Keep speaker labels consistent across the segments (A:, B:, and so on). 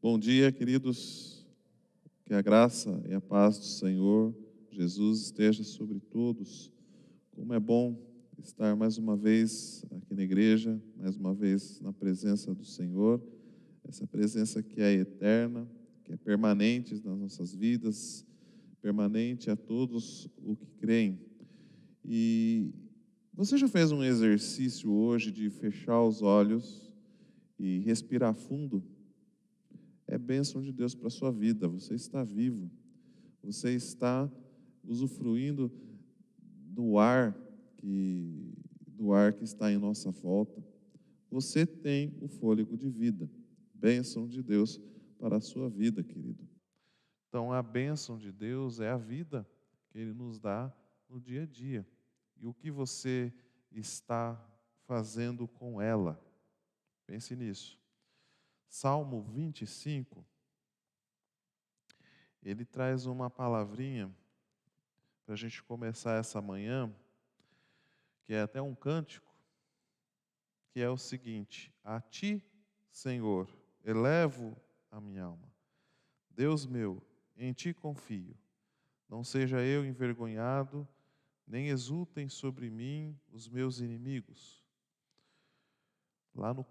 A: Bom dia, queridos. Que a graça e a paz do Senhor Jesus esteja sobre todos. Como é bom estar mais uma vez aqui na igreja, mais uma vez na presença do Senhor, essa presença que é eterna, que é permanente nas nossas vidas, permanente a todos os que creem. E você já fez um exercício hoje de fechar os olhos e respirar fundo? É bênção de Deus para a sua vida. Você está vivo, você está usufruindo do ar do ar que está em nossa volta. Você tem o fôlego de vida. Bênção de Deus para a sua vida, querido. Então, a bênção de Deus é a vida que Ele nos dá no dia a dia. E o que você está fazendo com ela? Pense nisso. Salmo 25, ele traz uma palavrinha para a gente começar essa manhã, que é até um cântico, que é o seguinte: a ti, Senhor, elevo a minha alma. Deus meu, em ti confio. Não seja eu envergonhado, nem exultem sobre mim os meus inimigos. Lá no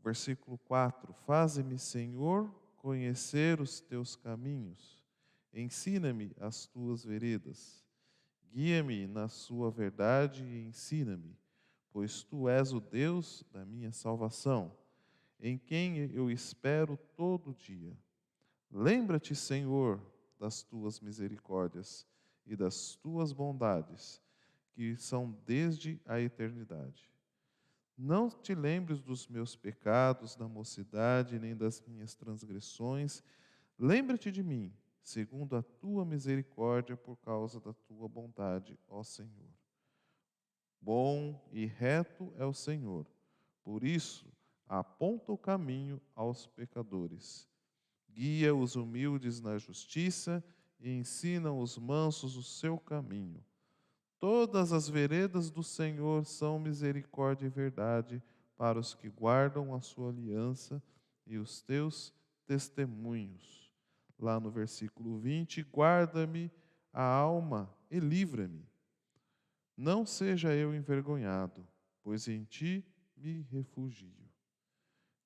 A: versículo 4, faze-me, Senhor, conhecer os teus caminhos. Ensina-me as tuas veredas. Guia-me na sua verdade e ensina-me, pois tu és o Deus da minha salvação, em quem eu espero todo dia. Lembra-te, Senhor, das tuas misericórdias e das tuas bondades, que são desde a eternidade. Não te lembres dos meus pecados da mocidade, nem das minhas transgressões. Lembra-te de mim, segundo a tua misericórdia, por causa da tua bondade, ó Senhor. Bom e reto é o Senhor, por isso aponta o caminho aos pecadores. Guia os humildes na justiça e ensina os mansos o seu caminho. Todas as veredas do Senhor são misericórdia e verdade para os que guardam a sua aliança e os teus testemunhos. Lá no versículo 20, guarda-me a alma e livra-me. Não seja eu envergonhado, pois em ti me refugio.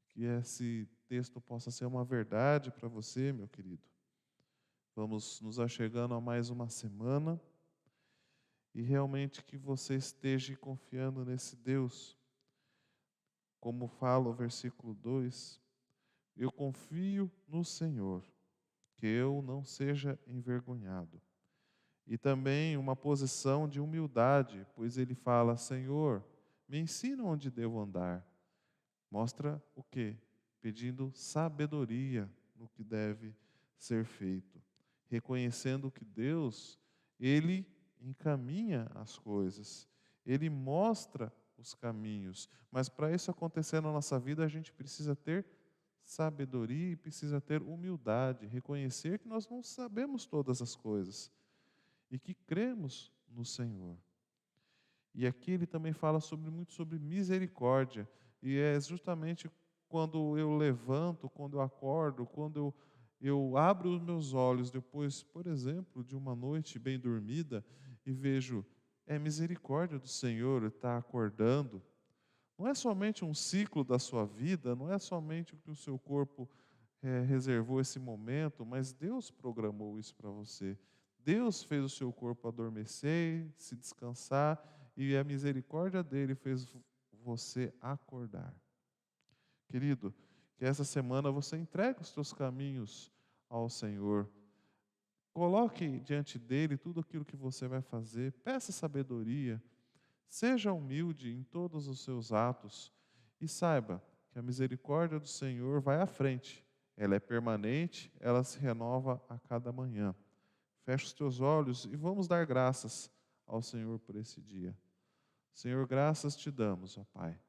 A: Que esse texto possa ser uma verdade para você, meu querido. Vamos nos achegando a mais uma semana e realmente que você esteja confiando nesse Deus. Como fala o versículo 2, eu confio no Senhor, que eu não seja envergonhado. E também uma posição de humildade, pois ele fala: Senhor, me ensina onde devo andar. Mostra o quê? Pedindo sabedoria no que deve ser feito. Reconhecendo que Deus, Ele encaminha as coisas. Ele mostra os caminhos. Mas para isso acontecer na nossa vida, a gente precisa ter sabedoria e precisa ter humildade. Reconhecer que nós não sabemos todas as coisas e que cremos no Senhor. E aqui ele também fala muito sobre misericórdia. E é justamente quando eu levanto, quando eu acordo, quando eu abro os meus olhos depois, por exemplo, de uma noite bem dormida e vejo, é misericórdia do Senhor estar acordando. Não é somente um ciclo da sua vida, não é somente o que o seu corpo reservou esse momento, mas Deus programou isso para você. Deus fez o seu corpo adormecer, se descansar, e a misericórdia dele fez você acordar. Querido, que essa semana você entregue os seus caminhos ao Senhor. Coloque diante dele tudo aquilo que você vai fazer. Peça sabedoria. Seja humilde em todos os seus atos. E saiba que a misericórdia do Senhor vai à frente. Ela é permanente, ela se renova a cada manhã. Feche os teus olhos e vamos dar graças ao Senhor por esse dia. Senhor, graças te damos, ó Pai,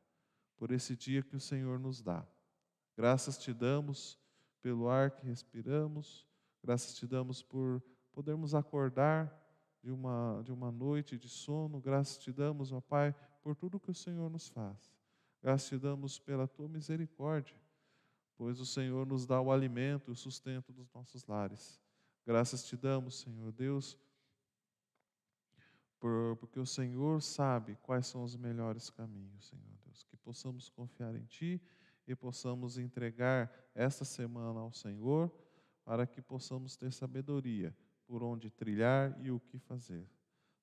A: por esse dia que o Senhor nos dá. Graças te damos pelo ar que respiramos, graças te damos por podermos acordar de uma noite de sono, graças te damos, ó Pai, por tudo que o Senhor nos faz. Graças te damos pela tua misericórdia, pois o Senhor nos dá o alimento e o sustento dos nossos lares. Graças te damos, Senhor Deus, porque o Senhor sabe quais são os melhores caminhos, Senhor Deus. Que possamos confiar em Ti e possamos entregar esta semana ao Senhor, para que possamos ter sabedoria por onde trilhar e o que fazer.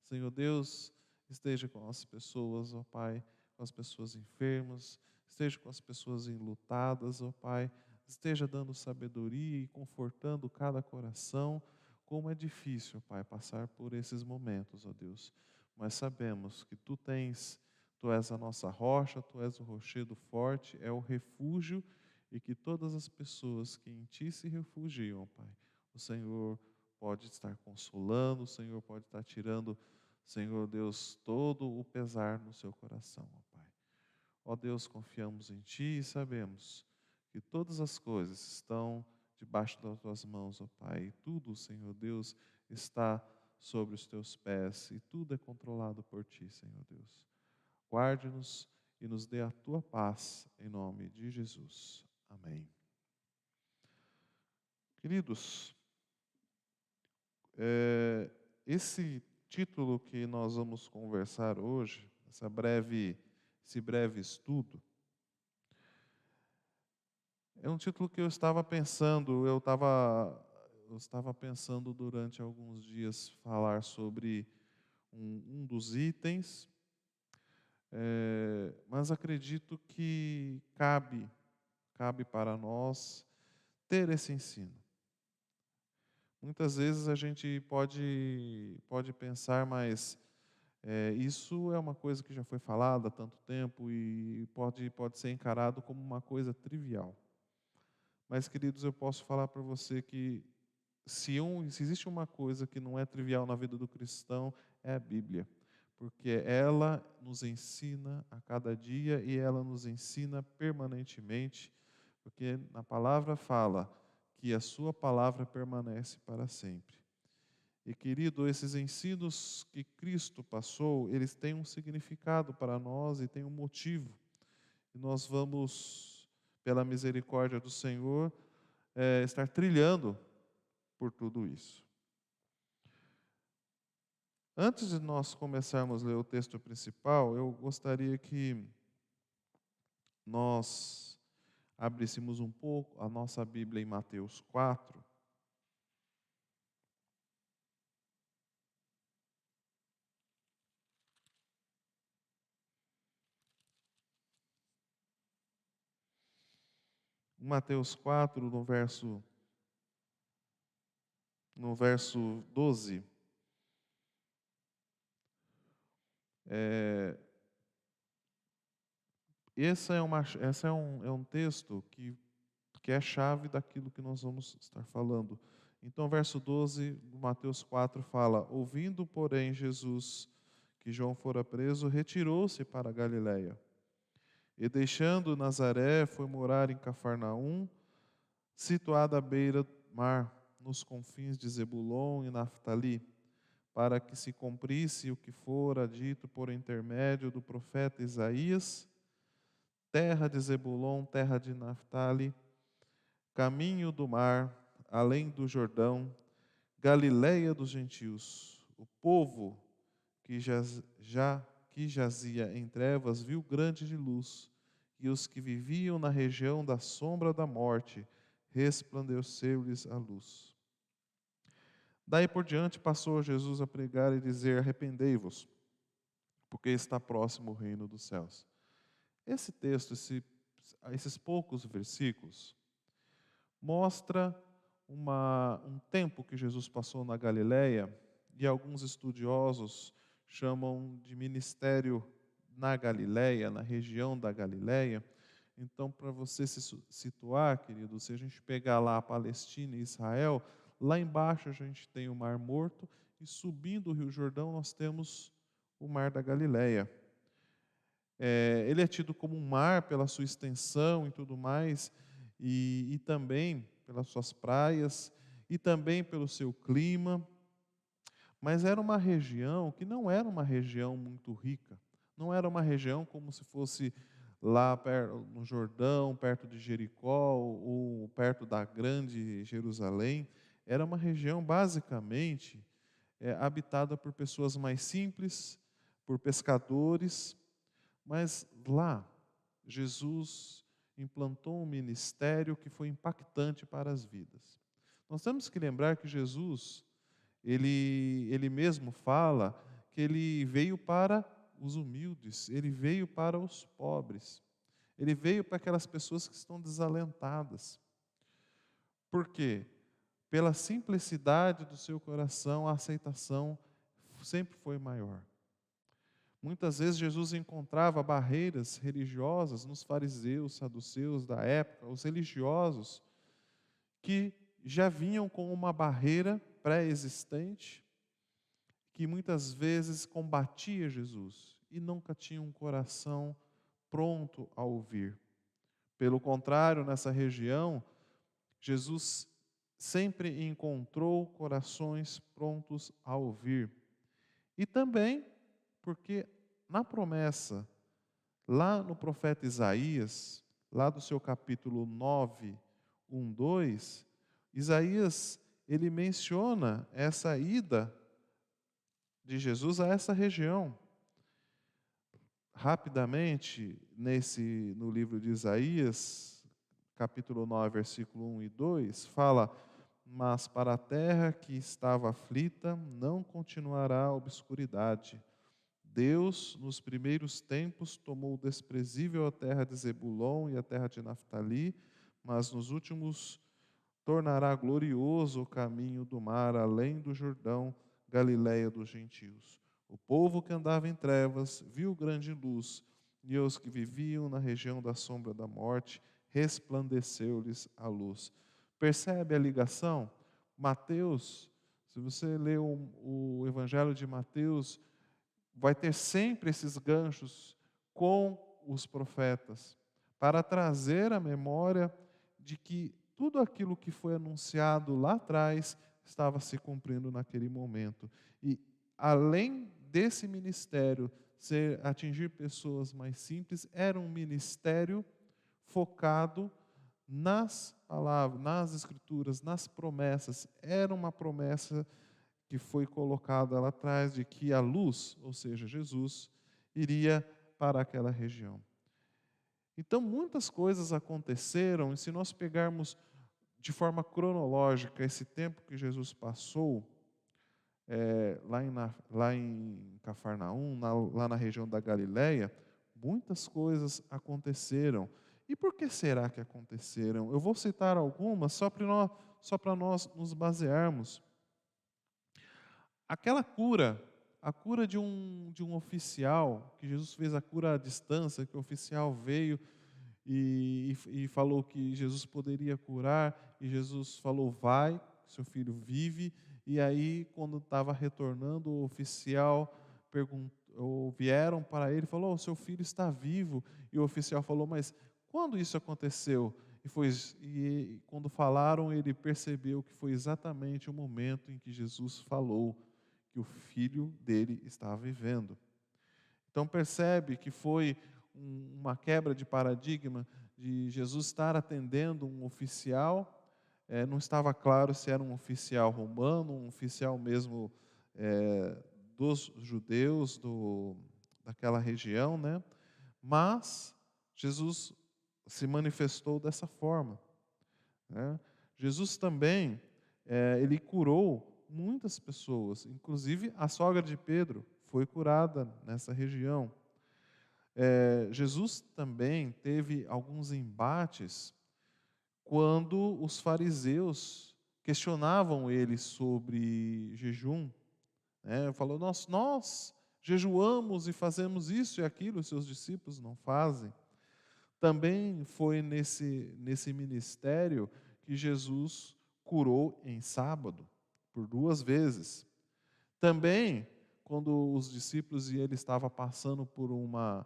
A: Senhor Deus, esteja com as pessoas, ó Pai, com as pessoas enfermas, esteja com as pessoas enlutadas, ó Pai, esteja dando sabedoria e confortando cada coração. Como é difícil, Pai, passar por esses momentos, ó Deus, mas sabemos que Tu és a nossa rocha, Tu és o rochedo forte, é o refúgio, e que todas as pessoas que em Ti se refugiam, Pai, o Senhor pode estar consolando, o Senhor pode estar tirando, Senhor Deus, todo o pesar no seu coração, ó Pai. Ó Deus, confiamos em Ti e sabemos que todas as coisas estão debaixo das Tuas mãos, ó Pai, e tudo, Senhor Deus, está sobre os Teus pés, e tudo é controlado por Ti, Senhor Deus. Guarde-nos e nos dê a Tua paz, em nome de Jesus. Amém. Queridos, esse título que nós vamos conversar hoje, esse breve estudo, é um título que eu estava pensando durante alguns dias falar sobre um dos itens, mas acredito que cabe para nós ter esse ensino. Muitas vezes a gente pode pensar, mas isso é uma coisa que já foi falada há tanto tempo e pode ser encarado como uma coisa trivial. Mas, queridos, eu posso falar para você que se existe uma coisa que não é trivial na vida do cristão, é a Bíblia. Porque ela nos ensina a cada dia e ela nos ensina permanentemente, porque na palavra fala que a sua palavra permanece para sempre. E, querido, esses ensinos que Cristo passou, eles têm um significado para nós e têm um motivo. E nós vamos, pela misericórdia do Senhor, estar trilhando por tudo isso. Antes de nós começarmos a ler o texto principal, eu gostaria que nós abríssemos um pouco a nossa Bíblia em Mateus 4. Mateus 4, no verso 12. Esse é um texto que é a chave daquilo que nós vamos estar falando. Então, verso 12 de Mateus 4 fala: ouvindo, porém, Jesus que João fora preso, retirou-se para a Galiléia. E deixando Nazaré, foi morar em Cafarnaum, situada à beira do mar, nos confins de Zebulon e Naftali, para que se cumprisse o que fora dito por intermédio do profeta Isaías: terra de Zebulon, terra de Naftali, caminho do mar, além do Jordão, Galiléia dos gentios. O povo que jazia em trevas viu grande de luz, e os que viviam na região da sombra da morte, resplandeceu-lhes a luz. Daí por diante passou Jesus a pregar e dizer: arrependei-vos, porque está próximo o reino dos céus. Esse texto, esses poucos versículos, mostra um tempo que Jesus passou na Galiléia, e alguns estudiosos chamam de ministério na Galiléia, na região da Galiléia. Então, para você se situar, querido, se a gente pegar lá a Palestina e Israel, lá embaixo a gente tem o Mar Morto, e subindo o Rio Jordão nós temos o Mar da Galiléia. Ele é tido como um mar pela sua extensão e tudo mais, e também pelas suas praias, e também pelo seu clima. Mas era uma região que não era uma região muito rica. Não era uma região como se fosse lá no Jordão, perto de Jericó, ou perto da grande Jerusalém, era uma região basicamente habitada por pessoas mais simples, por pescadores, mas lá Jesus implantou um ministério que foi impactante para as vidas. Nós temos que lembrar que Jesus, ele mesmo fala que ele veio para os humildes, ele veio para os pobres, ele veio para aquelas pessoas que estão desalentadas. Por quê? Pela simplicidade do seu coração, a aceitação sempre foi maior. Muitas vezes Jesus encontrava barreiras religiosas nos fariseus, saduceus da época, os religiosos, que já vinham com uma barreira pré-existente, que muitas vezes combatia Jesus e nunca tinha um coração pronto a ouvir. Pelo contrário, nessa região, Jesus sempre encontrou corações prontos a ouvir. E também porque na promessa, lá no profeta Isaías, lá do seu capítulo 9, 1, 2, Isaías, ele menciona essa ida de Jesus a essa região. Rapidamente, no livro de Isaías, capítulo 9, versículo 1 e 2, fala: mas para a terra que estava aflita não continuará a obscuridade. Deus, nos primeiros tempos, tomou desprezível a terra de Zebulon e a terra de Naftali, mas nos últimos tornará glorioso o caminho do mar, além do Jordão, Galiléia dos gentios. O povo que andava em trevas viu grande luz, e os que viviam na região da sombra da morte, resplandeceu-lhes a luz. Percebe a ligação? Mateus, se você ler o Evangelho de Mateus, vai ter sempre esses ganchos com os profetas, para trazer a memória de que tudo aquilo que foi anunciado lá atrás estava se cumprindo naquele momento. E além desse ministério atingir pessoas mais simples, era um ministério focado nas palavras, nas escrituras, nas promessas. Era uma promessa que foi colocada lá atrás de que a luz, ou seja, Jesus, iria para aquela região. Então, muitas coisas aconteceram, e se nós pegarmos de forma cronológica esse tempo que Jesus passou, lá em Cafarnaum, lá na região da Galileia, muitas coisas aconteceram. E por que será que aconteceram? Eu vou citar algumas só para nós nos basearmos. Aquela cura, a cura de um oficial, que Jesus fez a cura à distância, que o oficial veio e falou que Jesus poderia curar, e Jesus falou: vai, seu filho vive. E aí, quando estava retornando, o oficial vieram para ele e falou: seu filho está vivo. E o oficial falou: mas quando isso aconteceu? E quando falaram, ele percebeu que foi exatamente o momento em que Jesus falou que o filho dele estava vivendo. Então percebe que foi uma quebra de paradigma de Jesus estar atendendo um oficial. Não estava claro se era um oficial romano, um oficial mesmo dos judeus daquela região, né? Mas Jesus se manifestou dessa forma, né? Jesus também, ele curou muitas pessoas, inclusive a sogra de Pedro foi curada nessa região. Jesus também teve alguns embates quando os fariseus questionavam ele sobre jejum, né? Falou: nós jejuamos e fazemos isso e aquilo, os seus discípulos não fazem. Também foi nesse ministério que Jesus curou em sábado, por 2 vezes. Também, quando os discípulos e ele estavam passando por uma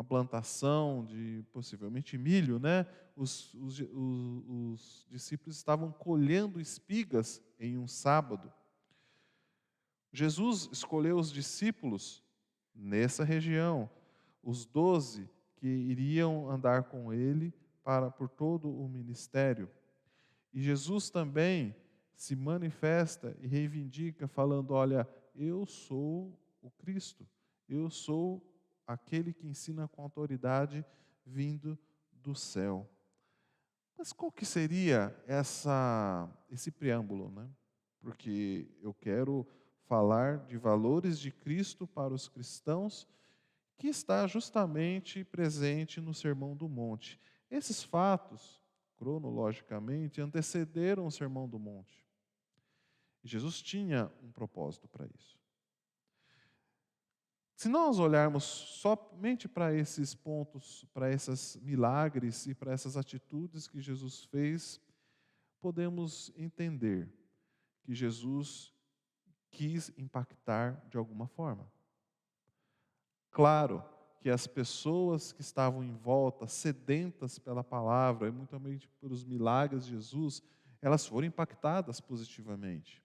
A: plantação de possivelmente milho, né? Os discípulos estavam colhendo espigas em um sábado. Jesus escolheu os discípulos nessa região. os 12 que iriam andar com ele por todo o ministério. E Jesus também se manifesta e reivindica, falando: olha, eu sou o Cristo, eu sou aquele que ensina com autoridade vindo do céu. Mas qual que seria esse preâmbulo, né? Porque eu quero falar de valores de Cristo para os cristãos, que está justamente presente no Sermão do Monte. Esses fatos, cronologicamente, antecederam o Sermão do Monte. Jesus tinha um propósito para isso. Se nós olharmos somente para esses pontos, para esses milagres e para essas atitudes que Jesus fez, podemos entender que Jesus quis impactar de alguma forma. Claro que as pessoas que estavam em volta, sedentas pela palavra e muitas pelos milagres de Jesus, elas foram impactadas positivamente.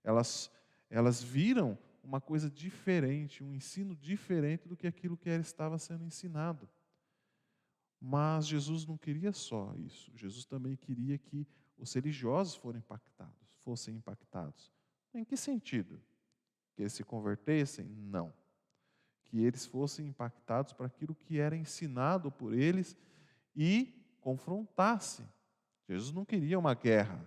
A: Elas viram uma coisa diferente, um ensino diferente do que aquilo que estava sendo ensinado. Mas Jesus não queria só isso. Jesus também queria que os religiosos fossem impactados. Em que sentido? Que eles se convertessem? Não. Que eles fossem impactados para aquilo que era ensinado por eles e confrontassem. Jesus não queria uma guerra,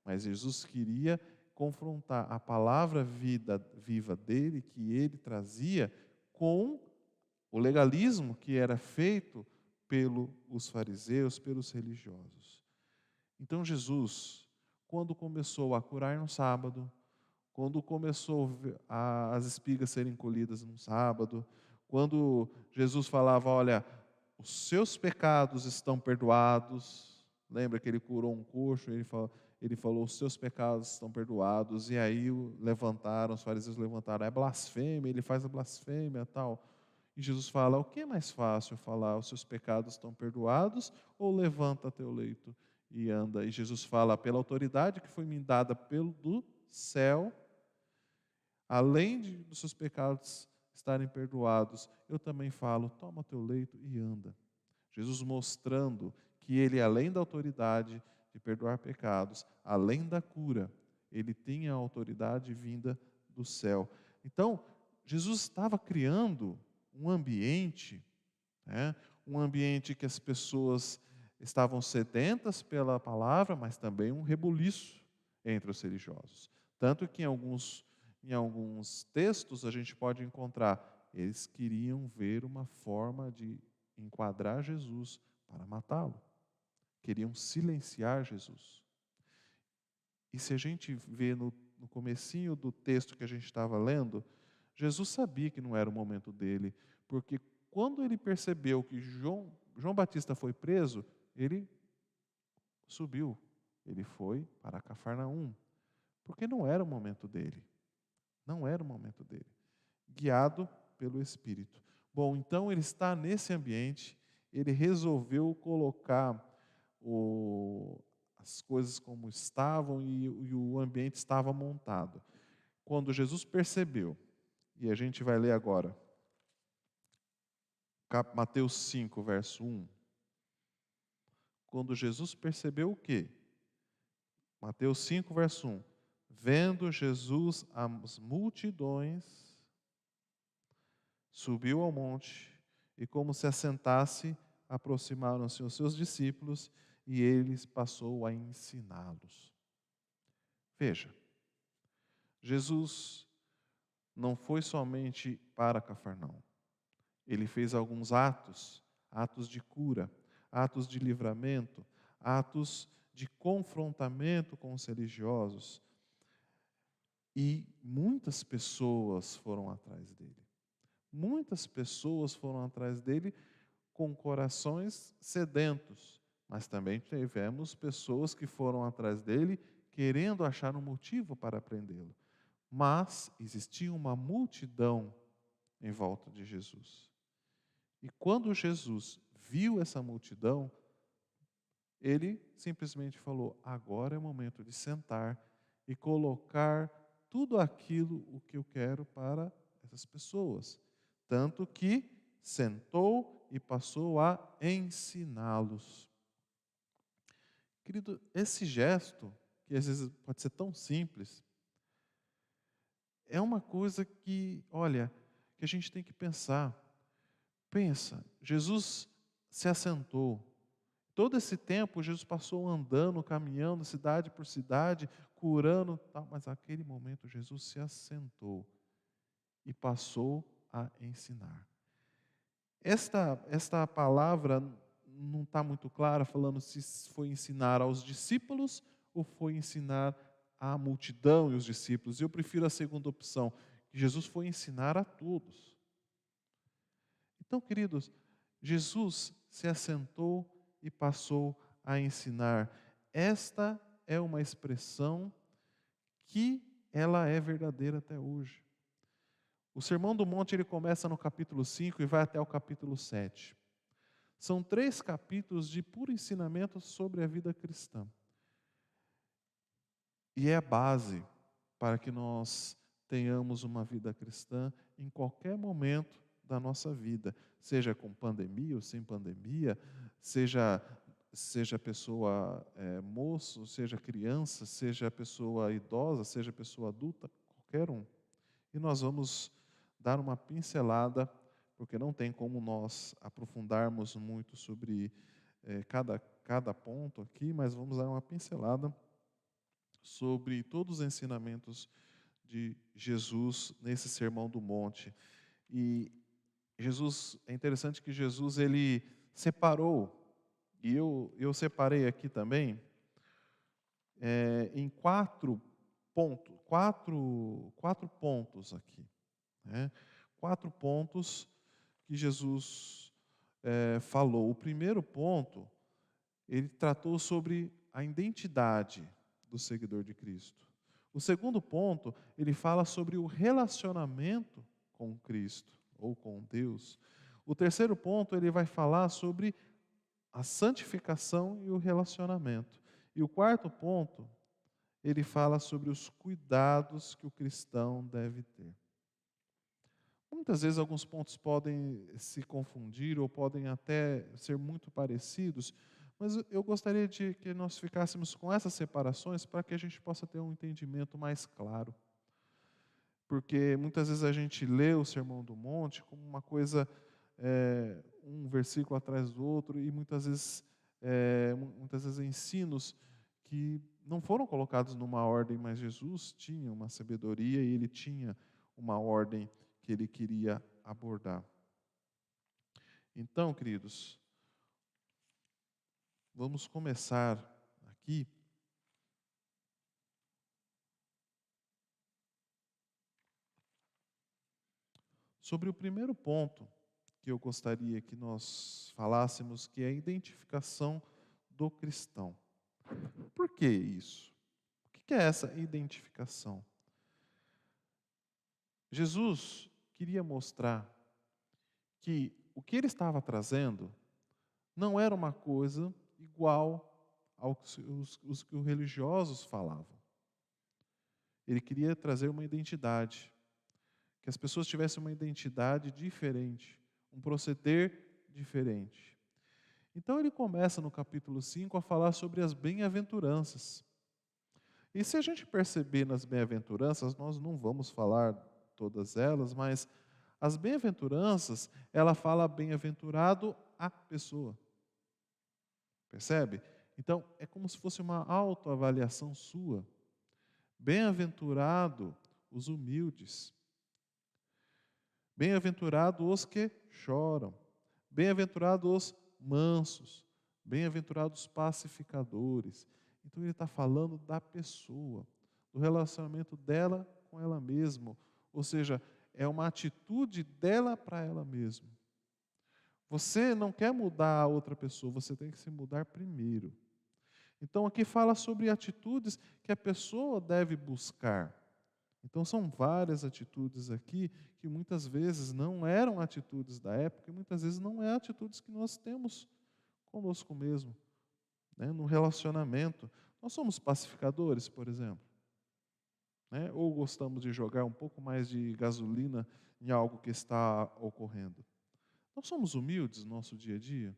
A: mas Jesus queria confrontar a palavra viva dele, que ele trazia, com o legalismo que era feito pelos fariseus, pelos religiosos. Então Jesus, quando começou a curar no sábado, quando começou as espigas serem colhidas no sábado, quando Jesus falava: olha, os seus pecados estão perdoados. Lembra que ele curou um coxo, ele falou: os seus pecados estão perdoados. E aí os fariseus levantaram: é blasfêmia, ele faz a blasfêmia tal. E Jesus fala: o que é mais fácil falar, os seus pecados estão perdoados, ou levanta teu leito e anda? E Jesus fala: pela autoridade que foi me dada do céu, além dos seus pecados estarem perdoados, eu também falo: toma teu leito e anda. Jesus mostrando que ele, além da autoridade de perdoar pecados, além da cura, ele tinha a autoridade vinda do céu. Então, Jesus estava criando um ambiente, né, um ambiente que as pessoas estavam sedentas pela palavra, mas também um rebuliço entre os religiosos. Tanto que em alguns textos a gente pode encontrar, eles queriam ver uma forma de enquadrar Jesus para matá-lo. Queriam silenciar Jesus. E se a gente vê no comecinho do texto que a gente estava lendo, Jesus sabia que não era o momento dele, porque quando ele percebeu que João Batista foi preso, ele subiu, ele foi para Cafarnaum, porque não era o momento dele. Não era o momento dele. Guiado pelo Espírito. Bom, então ele está nesse ambiente, ele resolveu colocar as coisas como estavam e o ambiente estava montado. Quando Jesus percebeu, e a gente vai ler agora, Mateus 5, verso 1. Quando Jesus percebeu o quê? Mateus 5, verso 1. Vendo Jesus as multidões, subiu ao monte, e como se assentasse, aproximaram-se os seus discípulos, e ele passou a ensiná-los. Veja, Jesus não foi somente para Cafarnaum. Ele fez alguns atos de cura, atos de livramento, atos de confrontamento com os religiosos. E muitas pessoas foram atrás dele. Muitas pessoas foram atrás dele com corações sedentos, mas também tivemos pessoas que foram atrás dele querendo achar um motivo para prendê-lo. Mas existia uma multidão em volta de Jesus. E quando Jesus viu essa multidão, ele simplesmente falou: agora é o momento de sentar e colocar tudo aquilo o que eu quero para essas pessoas. Tanto que sentou e passou a ensiná-los. Querido, esse gesto, que às vezes pode ser tão simples, é uma coisa que, olha, que a gente tem que pensar. Pensa, Jesus se assentou. Todo esse tempo, Jesus passou andando, caminhando, cidade por cidade, curando, tal, mas naquele momento Jesus se assentou e passou a ensinar. Esta palavra não está muito clara, falando se foi ensinar aos discípulos ou foi ensinar à multidão e os discípulos. Eu prefiro a segunda opção, que Jesus foi ensinar a todos. Então, queridos, Jesus se assentou e passou a ensinar. Esta é uma expressão que ela é verdadeira até hoje. O Sermão do Monte ele começa no capítulo 5 e vai até o capítulo 7. São 3 capítulos de puro ensinamento sobre a vida cristã. E é a base para que nós tenhamos uma vida cristã em qualquer momento da nossa vida, seja com pandemia ou sem pandemia, seja pessoa moço, seja criança, seja pessoa idosa, seja pessoa adulta, qualquer um. E nós vamos dar uma pincelada, porque não tem como nós aprofundarmos muito sobre cada ponto aqui, mas vamos dar uma pincelada sobre todos os ensinamentos de Jesus nesse Sermão do Monte. E Jesus, é interessante que Jesus ele separou, e eu separei aqui também, em 4 pontos, quatro pontos aqui. Né? 4 pontos que Jesus falou. O primeiro ponto, ele tratou sobre a identidade do seguidor de Cristo. O segundo ponto, ele fala sobre o relacionamento com Cristo ou com Deus. O terceiro ponto, ele vai falar sobre a santificação e o relacionamento. E o quarto ponto, ele fala sobre os cuidados que o cristão deve ter. Muitas vezes alguns pontos podem se confundir ou podem até ser muito parecidos, mas eu gostaria de que nós ficássemos com essas separações para que a gente possa ter um entendimento mais claro. Porque muitas vezes a gente lê o Sermão do Monte como uma coisa, um versículo atrás do outro, e muitas vezes ensinos que não foram colocados numa ordem, mas Jesus tinha uma sabedoria e ele tinha uma ordem que ele queria abordar. Então, queridos, vamos começar aqui sobre o primeiro ponto que eu gostaria que nós falássemos, que é a identificação do cristão. Por que isso? O que é essa identificação? Jesus queria mostrar que o que ele estava trazendo não era uma coisa igual ao que os religiosos falavam. Ele queria trazer uma identidade, que as pessoas tivessem uma identidade diferente, um proceder diferente. Então ele começa no capítulo 5 a falar sobre as bem-aventuranças. E se a gente perceber nas bem-aventuranças, nós não vamos falar todas elas, mas as bem-aventuranças, ela fala bem-aventurado a pessoa. Percebe? Então, é como se fosse uma autoavaliação sua. Bem-aventurado os humildes. Bem-aventurado os que choram. Bem-aventurado os mansos. Bem-aventurados os pacificadores. Então ele está falando da pessoa, do relacionamento dela com ela mesma. Ou seja, é uma atitude dela para ela mesma. Você não quer mudar a outra pessoa, você tem que se mudar primeiro. Então aqui fala sobre atitudes que a pessoa deve buscar. Então são várias atitudes aqui que muitas vezes não eram atitudes da época e muitas vezes não é atitudes que nós temos conosco mesmo, né, no relacionamento. Nós somos pacificadores, por exemplo, né, ou gostamos de jogar um pouco mais de gasolina em algo que está ocorrendo. Nós somos humildes no nosso dia a dia?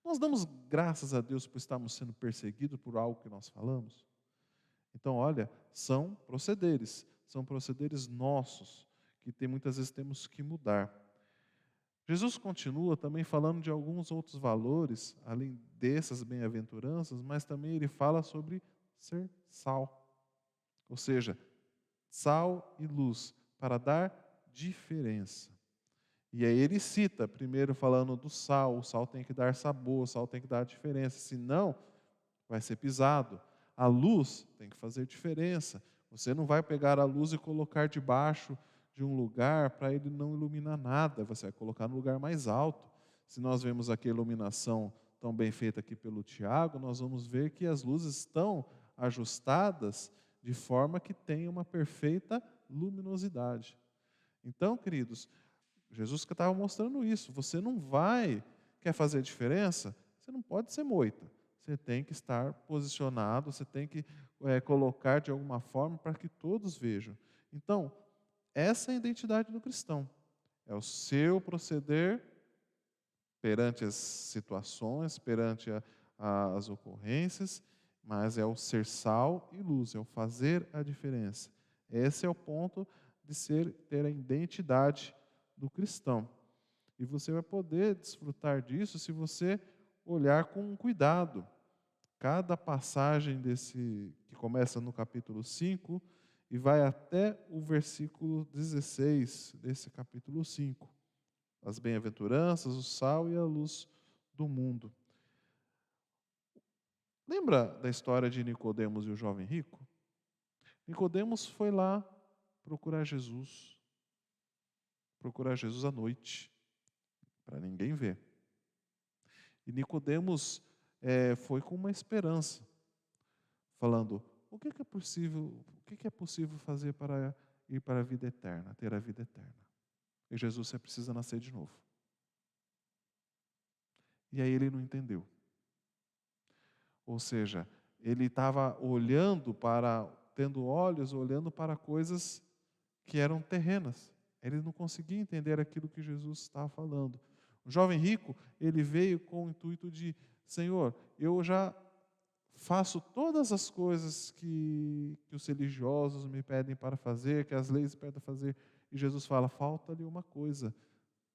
A: Nós damos graças a Deus por estarmos sendo perseguidos por algo que nós falamos? Então, olha, são procederes nossos, que muitas vezes temos que mudar. Jesus continua também falando de alguns outros valores, além dessas bem-aventuranças, mas também ele fala sobre ser sal. Ou seja, sal e luz, para dar diferença. E aí ele cita, primeiro falando do sal, o sal tem que dar sabor, o sal tem que dar diferença, senão vai ser pisado. A luz tem que fazer diferença. Você não vai pegar a luz e colocar debaixo de um lugar para ele não iluminar nada, você vai colocar no lugar mais alto. Se nós vemos aqui a iluminação tão bem feita aqui pelo Tiago, nós vamos ver que as luzes estão ajustadas de forma que tenha uma perfeita luminosidade. Então, queridos, Jesus que estava mostrando isso. Você não quer fazer diferença? Você não pode ser moita. Você tem que estar posicionado, você tem que colocar de alguma forma para que todos vejam. Então, essa é a identidade do cristão. É o seu proceder perante as situações, perante as ocorrências, mas é o ser sal e luz, é o fazer a diferença. Esse é o ponto de ter a identidade do cristão. E você vai poder desfrutar disso se você olhar com cuidado. Cada passagem que começa no capítulo 5 e vai até o versículo 16 desse capítulo 5. As bem-aventuranças, o sal e a luz do mundo. Lembra da história de Nicodemos e o jovem rico? Nicodemos foi lá procurar Jesus à noite, para ninguém ver. E Nicodemos foi com uma esperança, falando: o que é possível fazer para ir para a vida eterna, ter a vida eterna? E Jesus, você precisa nascer de novo. E aí ele não entendeu. Ou seja, ele estava tendo olhos, olhando para coisas que eram terrenas. Ele não conseguia entender aquilo que Jesus estava falando. O jovem rico, ele veio com o intuito de: Senhor, eu já faço todas as coisas que os religiosos me pedem para fazer, que as leis pedem para fazer. E Jesus fala: falta-lhe uma coisa.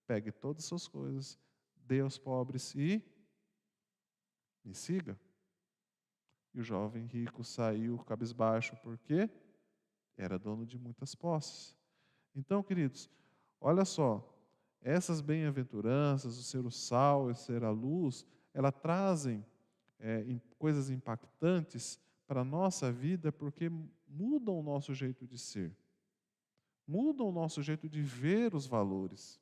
A: Pegue todas as suas coisas, dê aos pobres e me siga. E o jovem rico saiu cabisbaixo, porque era dono de muitas posses. Então, queridos, olha só, essas bem-aventuranças, o ser o sal e ser a luz, elas trazem coisas impactantes para a nossa vida, porque mudam o nosso jeito de ser, mudam o nosso jeito de ver os valores,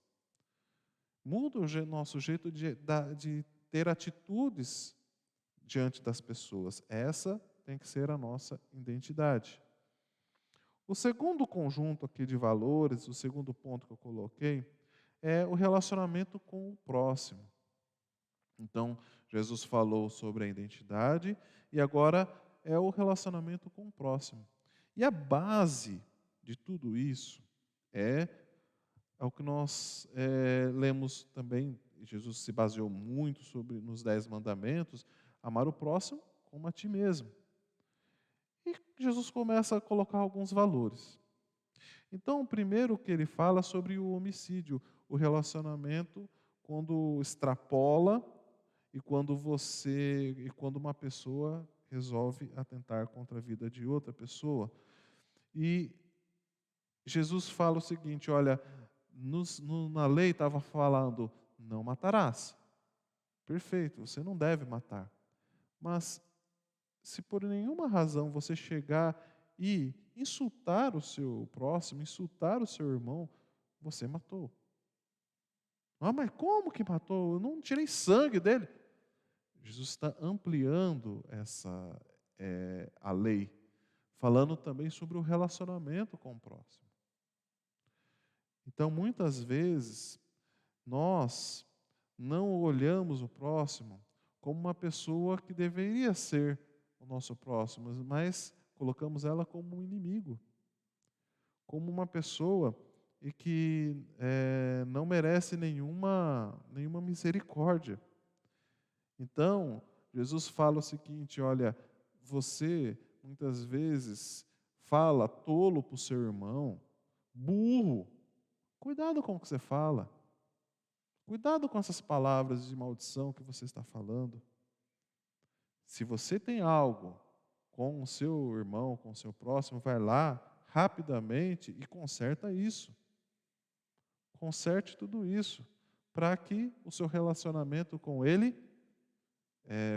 A: mudam o nosso jeito de ter atitudes diante das pessoas. Essa tem que ser a nossa identidade. O segundo conjunto aqui de valores, o segundo ponto que eu coloquei, é o relacionamento com o próximo. Então, Jesus falou sobre a identidade e agora é o relacionamento com o próximo. E a base de tudo isso é o que nós lemos também. Jesus se baseou muito nos 10 mandamentos: amar o próximo como a ti mesmo. E Jesus começa a colocar alguns valores. Então, o primeiro que ele fala sobre o homicídio, o relacionamento quando extrapola e quando uma pessoa resolve atentar contra a vida de outra pessoa. E Jesus fala o seguinte: olha, na lei estava falando, não matarás. Perfeito, você não deve matar. Mas se por nenhuma razão você chegar e insultar o seu próximo, insultar o seu irmão, você matou. Ah, mas como que matou? Eu não tirei sangue dele. Jesus está ampliando a lei, falando também sobre o relacionamento com o próximo. Então, muitas vezes, nós não olhamos o próximo como uma pessoa que deveria ser o nosso próximo, mas colocamos ela como um inimigo, como uma pessoa e que não merece nenhuma misericórdia. Então, Jesus fala o seguinte: olha, você muitas vezes fala tolo para o seu irmão, burro. Cuidado com o que você fala. Cuidado com essas palavras de maldição que você está falando. Se você tem algo com o seu irmão, com o seu próximo, vai lá rapidamente e conserta isso. Conserte tudo isso, para que o seu relacionamento com ele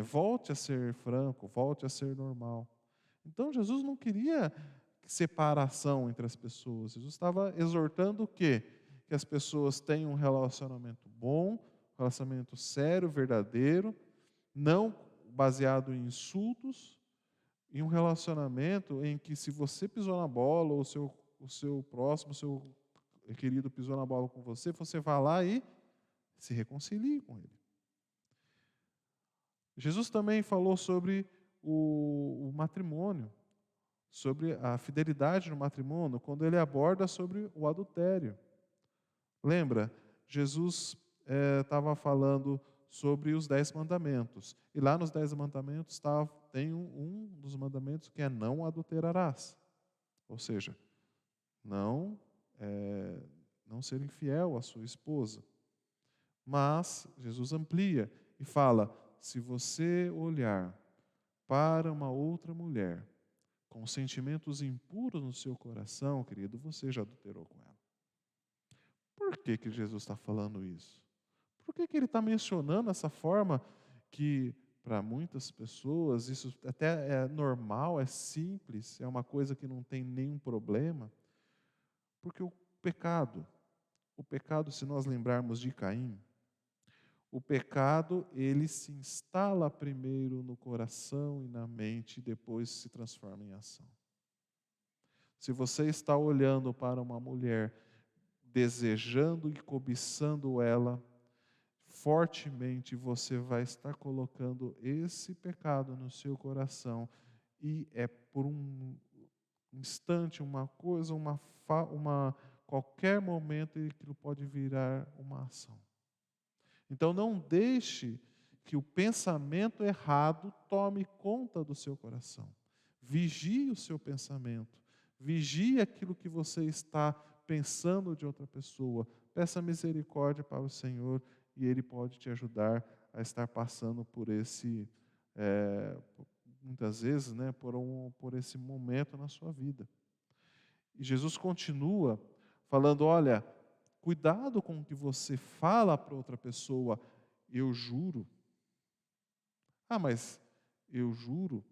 A: volte a ser franco, volte a ser normal. Então Jesus não queria separação entre as pessoas. Jesus estava exortando o quê? Que as pessoas tenham um relacionamento bom, um relacionamento sério, verdadeiro, não baseado em insultos, e um relacionamento em que, se você pisou na bola, ou o seu próximo, o seu querido pisou na bola com você, você vai lá e se reconcilie com ele. Jesus também falou sobre o matrimônio, sobre a fidelidade no matrimônio, quando ele aborda sobre o adultério. Lembra? Jesus estava falando sobre os 10 mandamentos. E lá nos 10 mandamentos tem um dos mandamentos que é: não adulterarás. Ou seja, não ser infiel à sua esposa. Mas Jesus amplia e fala: se você olhar para uma outra mulher com sentimentos impuros no seu coração, querido, você já adulterou com ela. Por que Jesus está falando isso? Por que ele está mencionando essa forma que, para muitas pessoas, isso até é normal, é simples, é uma coisa que não tem nenhum problema? Porque o pecado, se nós lembrarmos de Caim, o pecado, ele se instala primeiro no coração e na mente e depois se transforma em ação. Se você está olhando para uma mulher, desejando e cobiçando ela, fortemente você vai estar colocando esse pecado no seu coração, e é por um instante, uma coisa, qualquer momento aquilo pode virar uma ação. Então não deixe que o pensamento errado tome conta do seu coração. Vigie o seu pensamento. Vigie aquilo que você está pensando de outra pessoa. Peça misericórdia para o Senhor e Ele pode te ajudar a estar passando por muitas vezes, por esse momento na sua vida. E Jesus continua falando: olha, cuidado com o que você fala para outra pessoa. Eu juro. Ah, mas eu juro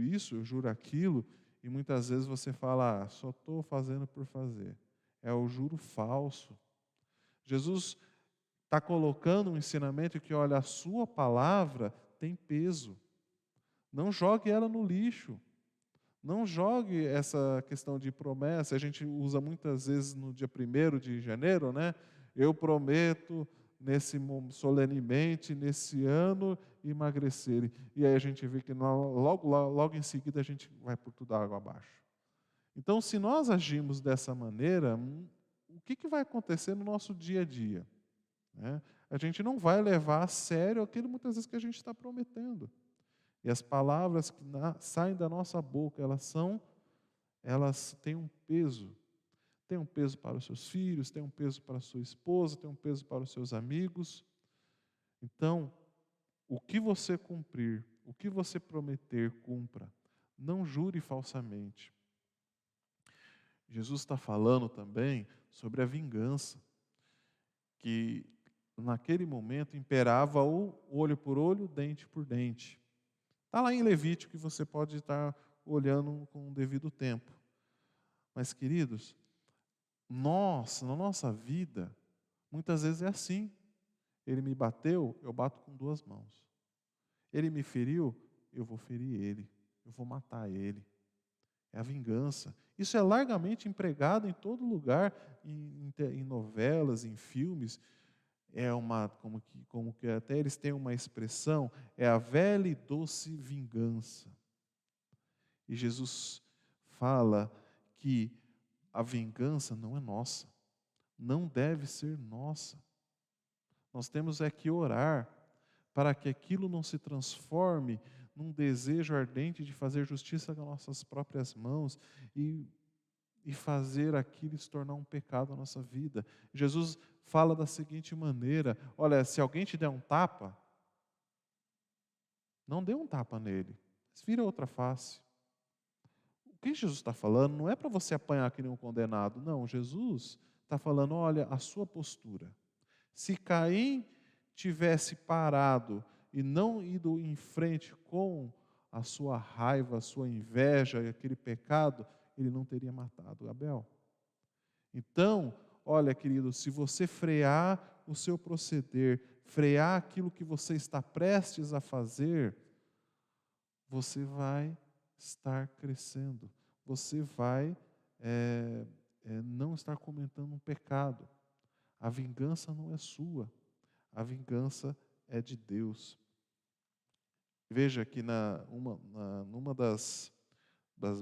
A: isso, eu juro aquilo. E muitas vezes você fala: só estou fazendo por fazer. É o juro falso. Jesus está colocando um ensinamento que, olha, a sua palavra tem peso. Não jogue ela no lixo. Não jogue essa questão de promessa. A gente usa muitas vezes no dia 1º de janeiro, né? Eu prometo solenemente, nesse ano, emagrecer. E aí a gente vê que logo em seguida a gente vai por tudo água abaixo. Então, se nós agimos dessa maneira, o que vai acontecer no nosso dia a dia? A gente não vai levar a sério aquilo muitas vezes que a gente está prometendo. E as palavras que saem da nossa boca, elas têm um peso. Tem um peso para os seus filhos, tem um peso para a sua esposa, tem um peso para os seus amigos. Então, o que você cumprir, o que você prometer, cumpra. Não jure falsamente. Jesus está falando também sobre a vingança, que naquele momento imperava o olho por olho, dente por dente. Está lá em Levítico, que você pode estar olhando com o devido tempo. Mas, queridos, na nossa vida, muitas vezes é assim. Ele me bateu, eu bato com 2 mãos. Ele me feriu, eu vou ferir ele. Eu vou matar ele. É a vingança. Isso é largamente empregado em todo lugar, em novelas, em filmes. Como que até eles têm uma expressão, é a velha e doce vingança. E Jesus fala que a vingança não é nossa. não deve ser nossa. Nós temos é que orar para que aquilo não se transforme num desejo ardente de fazer justiça com nossas próprias mãos e fazer aquilo se tornar um pecado na nossa vida. Jesus fala da seguinte maneira: olha, se alguém te der um tapa, não dê um tapa nele, mas vira outra face. O que Jesus está falando não é para você apanhar que nem um condenado, não. Jesus está falando, olha, a sua postura. Se Caim tivesse parado e não ido em frente com a sua raiva, a sua inveja e aquele pecado, ele não teria matado Abel. Então, olha, querido, se você frear o seu proceder, frear aquilo que você está prestes a fazer, você vai estar crescendo. Você vai não estar cometendo um pecado. A vingança não é sua. A vingança é de Deus. Veja que numa das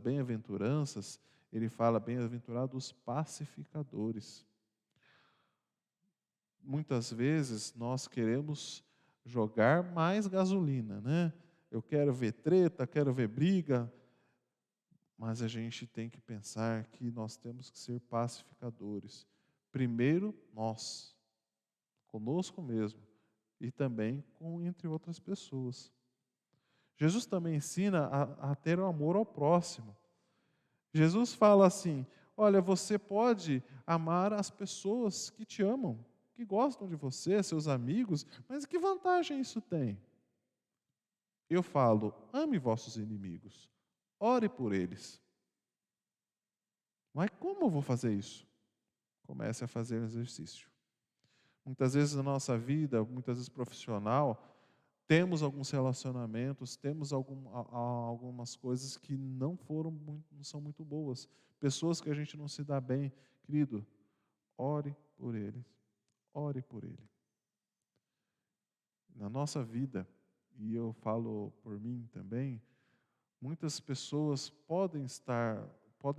A: bem-aventuranças, ele fala, bem-aventurados os pacificadores. Muitas vezes nós queremos jogar mais gasolina, né? Eu quero ver treta, quero ver briga, mas a gente tem que pensar que nós temos que ser pacificadores. Primeiro, nós, conosco mesmo, e também entre outras pessoas. Jesus também ensina a ter o amor ao próximo. Jesus fala assim, olha, você pode amar as pessoas que te amam, que gostam de você, seus amigos, mas que vantagem isso tem? Eu falo, ame vossos inimigos, ore por eles. Mas como eu vou fazer isso? Comece a fazer exercício. Muitas vezes na nossa vida, muitas vezes profissional, temos alguns relacionamentos, temos algumas coisas que não são muito boas. Pessoas que a gente não se dá bem. Querido, ore por eles. Ore por ele. Na nossa vida, e eu falo por mim também, muitas pessoas podem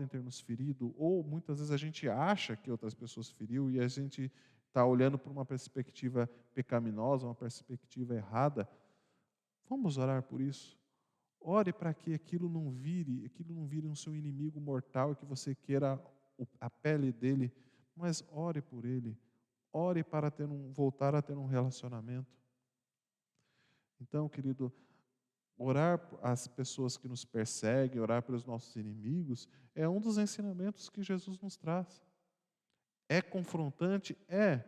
A: ter nos ferido, ou muitas vezes a gente acha que outras pessoas feriu e a gente está olhando por uma perspectiva pecaminosa, uma perspectiva errada. Vamos orar por isso. Ore para que aquilo não vire um seu inimigo mortal, que você queira a pele dele, mas ore por ele. Ore para voltar a ter um relacionamento. Então, querido, orar às pessoas que nos perseguem, orar pelos nossos inimigos, é um dos ensinamentos que Jesus nos traz. É confrontante? É.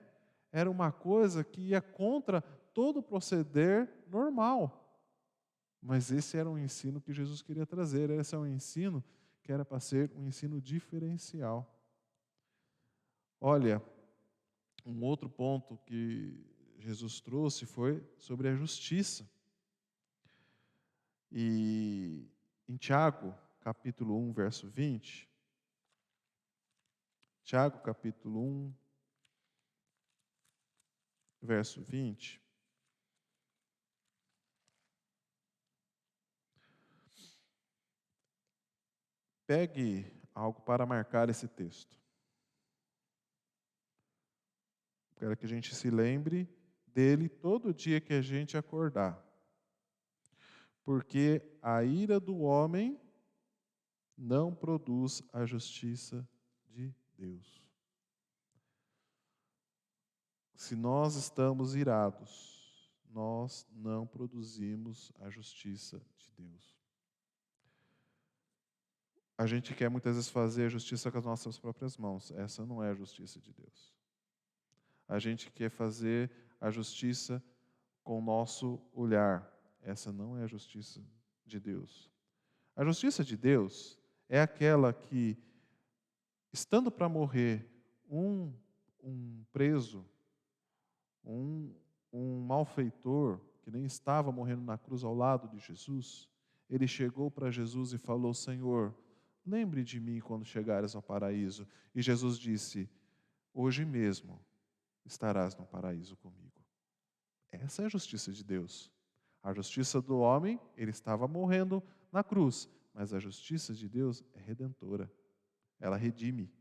A: Era uma coisa que ia contra todo o proceder normal. Mas esse era um ensino que Jesus queria trazer. Esse é um ensino que era para ser um ensino diferencial. Olha, um outro ponto que Jesus trouxe foi sobre a justiça. E em Tiago, capítulo 1, verso 20, Tiago, capítulo 1, verso 20, pegue algo para marcar esse texto. Quero que a gente se lembre dele todo dia que a gente acordar. Porque a ira do homem não produz a justiça de Deus. Se nós estamos irados, nós não produzimos a justiça de Deus. A gente quer muitas vezes fazer a justiça com as nossas próprias mãos. Essa não é a justiça de Deus. A gente quer fazer a justiça com o nosso olhar. Essa não é a justiça de Deus. A justiça de Deus é aquela que, estando para morrer um preso, um malfeitor, que nem estava morrendo na cruz ao lado de Jesus, ele chegou para Jesus e falou, Senhor, lembre de mim quando chegares ao paraíso. E Jesus disse, hoje mesmo estarás no paraíso comigo. Essa é a justiça de Deus. A justiça do homem, ele estava morrendo na cruz, mas a justiça de Deus é redentora. Ela redime.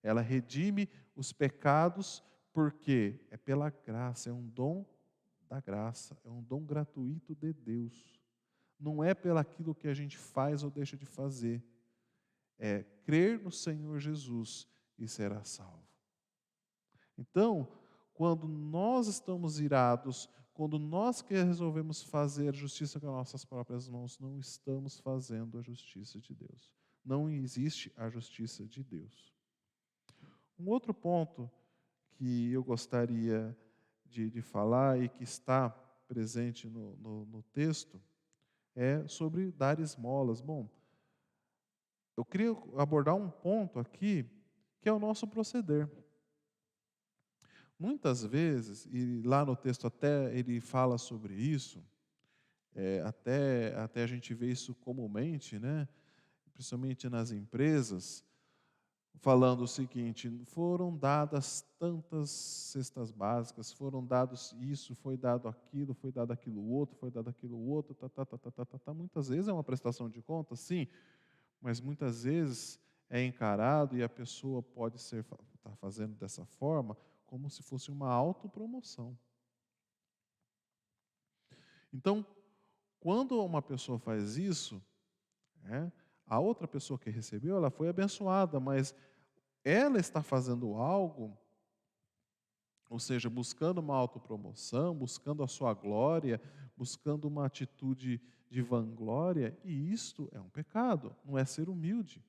A: Ela redime os pecados porque é pela graça, é um dom da graça, é um dom gratuito de Deus. Não é pelaquilo que a gente faz ou deixa de fazer. É crer no Senhor Jesus e será salvo. Então, quando nós estamos irados, quando nós que resolvemos fazer justiça com as nossas próprias mãos, não estamos fazendo a justiça de Deus. Não existe a justiça de Deus. Um outro ponto que eu gostaria de falar e que está presente no texto é sobre dar esmolas. Bom, eu queria abordar um ponto aqui que é o nosso proceder. Muitas vezes, e lá no texto até ele fala sobre isso, até a gente vê isso comumente, né? Principalmente nas empresas, falando o seguinte: foram dadas tantas cestas básicas, foram dados isso, foi dado aquilo outro, foi dado aquilo outro, tá. Muitas vezes é uma prestação de contas, sim, mas muitas vezes é encarado e a pessoa pode estar fazendo dessa forma como se fosse uma autopromoção. Então, quando uma pessoa faz isso, né, a outra pessoa que recebeu, ela foi abençoada, mas ela está fazendo algo, ou seja, buscando uma autopromoção, buscando a sua glória, buscando uma atitude de vanglória, e isto é um pecado, não é ser humilde.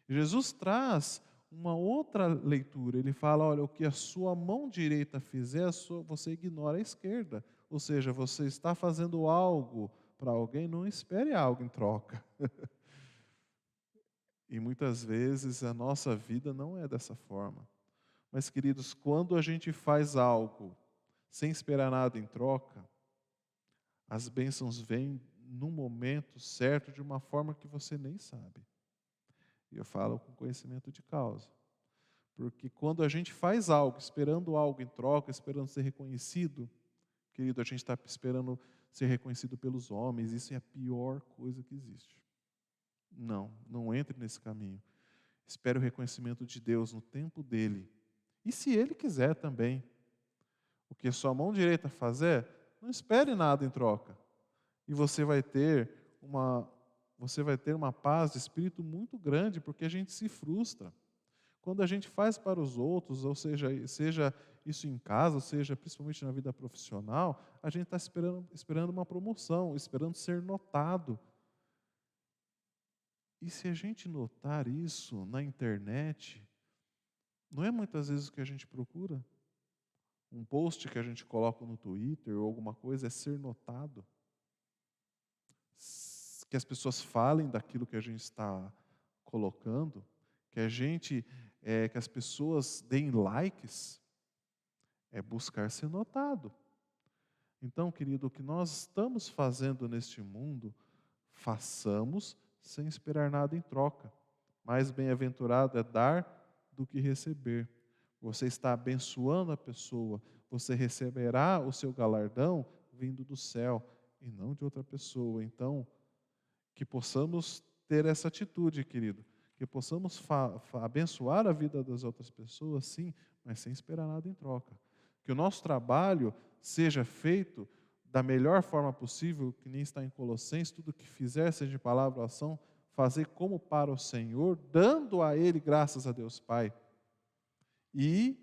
A: Jesus traz uma outra leitura, ele fala, olha, o que a sua mão direita fizer, você ignora a esquerda. Ou seja, você está fazendo algo para alguém, não espere algo em troca. E muitas vezes a nossa vida não é dessa forma. Mas, queridos, quando a gente faz algo sem esperar nada em troca, as bênçãos vêm no momento certo, de uma forma que você nem sabe. E eu falo com conhecimento de causa. Porque quando a gente faz algo, esperando algo em troca, esperando ser reconhecido, querido, a gente está esperando ser reconhecido pelos homens, isso é a pior coisa que existe. Não entre nesse caminho. Espere o reconhecimento de Deus no tempo dele. E se ele quiser também. O que a sua mão direita fazer, não espere nada em troca. E você vai ter uma paz de espírito muito grande, porque a gente se frustra. Quando a gente faz para os outros, ou seja isso em casa, ou seja principalmente na vida profissional, a gente está esperando uma promoção, esperando ser notado. E se a gente notar isso na internet, não é muitas vezes o que a gente procura? Um post que a gente coloca no Twitter ou alguma coisa é ser notado. Que as pessoas falem daquilo que a gente está colocando, que as pessoas deem likes, é buscar ser notado. Então, querido, o que nós estamos fazendo neste mundo, façamos sem esperar nada em troca. Mais bem-aventurado é dar do que receber. Você está abençoando a pessoa, você receberá o seu galardão vindo do céu e não de outra pessoa. Então, que possamos ter essa atitude, querido, que possamos abençoar a vida das outras pessoas, sim, mas sem esperar nada em troca. Que o nosso trabalho seja feito da melhor forma possível, que nem está em Colossenses, tudo que fizer, seja de palavra ou ação, fazer como para o Senhor, dando a Ele graças a Deus Pai, e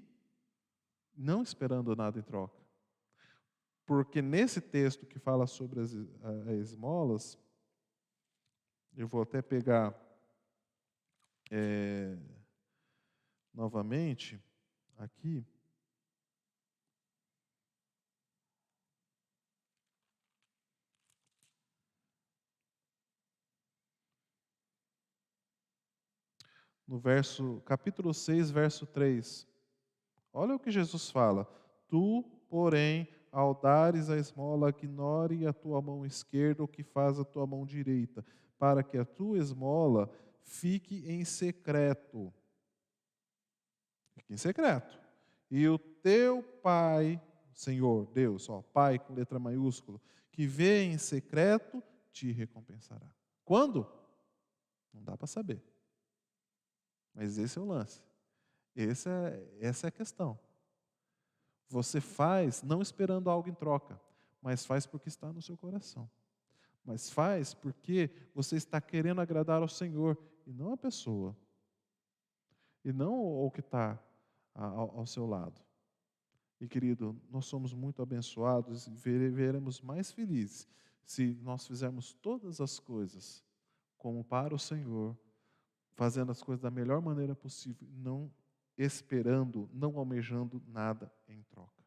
A: não esperando nada em troca. Porque nesse texto que fala sobre as esmolas, eu vou até pegar novamente aqui. No capítulo 6, verso 3. Olha o que Jesus fala. Tu, porém, ao dares a esmola, ignore a tua mão esquerda o que faz a tua mão direita, para que a tua esmola fique em secreto. Fique em secreto. E o teu Pai, Senhor, Deus, Pai com letra maiúscula, que vê em secreto, te recompensará. Quando? Não dá para saber. Mas esse é o lance. Essa é a questão. Você faz não esperando algo em troca, mas faz porque está no seu coração. Mas faz porque você está querendo agradar ao Senhor e não a pessoa. E não o que está ao seu lado. E querido, nós somos muito abençoados e veremos mais felizes se nós fizermos todas as coisas como para o Senhor, fazendo as coisas da melhor maneira possível, não esperando, não almejando nada em troca.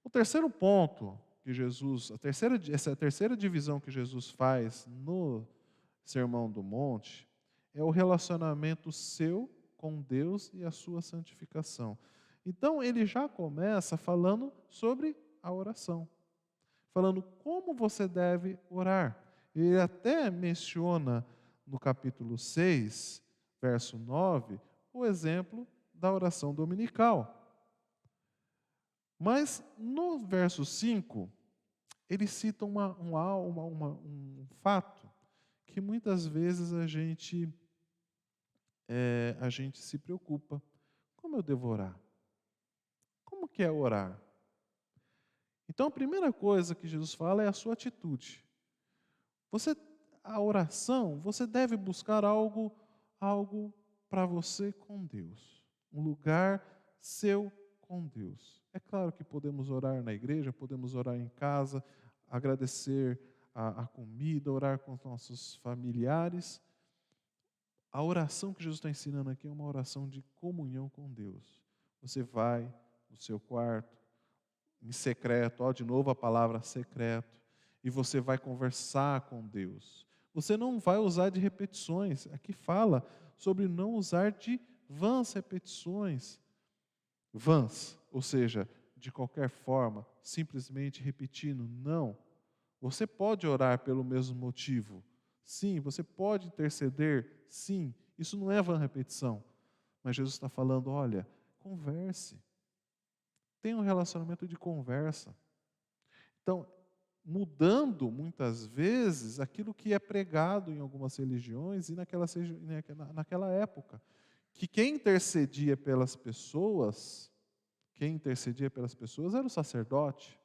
A: O terceiro ponto que essa terceira divisão que Jesus faz no Sermão do Monte é o relacionamento seu com Deus e a sua santificação. Então, ele já começa falando sobre a oração, falando como você deve orar. Ele até menciona no capítulo 6, verso 9, o exemplo da oração dominical. Mas no verso 5, ele cita um fato que muitas vezes a gente se preocupa. Como eu devo orar? Como que é orar? Então, a primeira coisa que Jesus fala é a sua atitude. A oração, você deve buscar algo para você com Deus. Um lugar seu com Deus. É claro que podemos orar na igreja, podemos orar em casa, agradecer a comida, orar com os nossos familiares. A oração que Jesus está ensinando aqui é uma oração de comunhão com Deus. Você vai no seu quarto, em secreto, de novo a palavra secreto, e você vai conversar com Deus. Você não vai usar de repetições. Aqui fala sobre não usar de vãs repetições. Vãs, ou seja, de qualquer forma, simplesmente repetindo. Não. Você pode orar pelo mesmo motivo. Sim. Você pode interceder. Sim. Isso não é vã repetição. Mas Jesus está falando, olha, converse. Tenha um relacionamento de conversa. Então, mudando muitas vezes aquilo que é pregado em algumas religiões e naquela época. Que quem intercedia pelas pessoas era o sacerdote,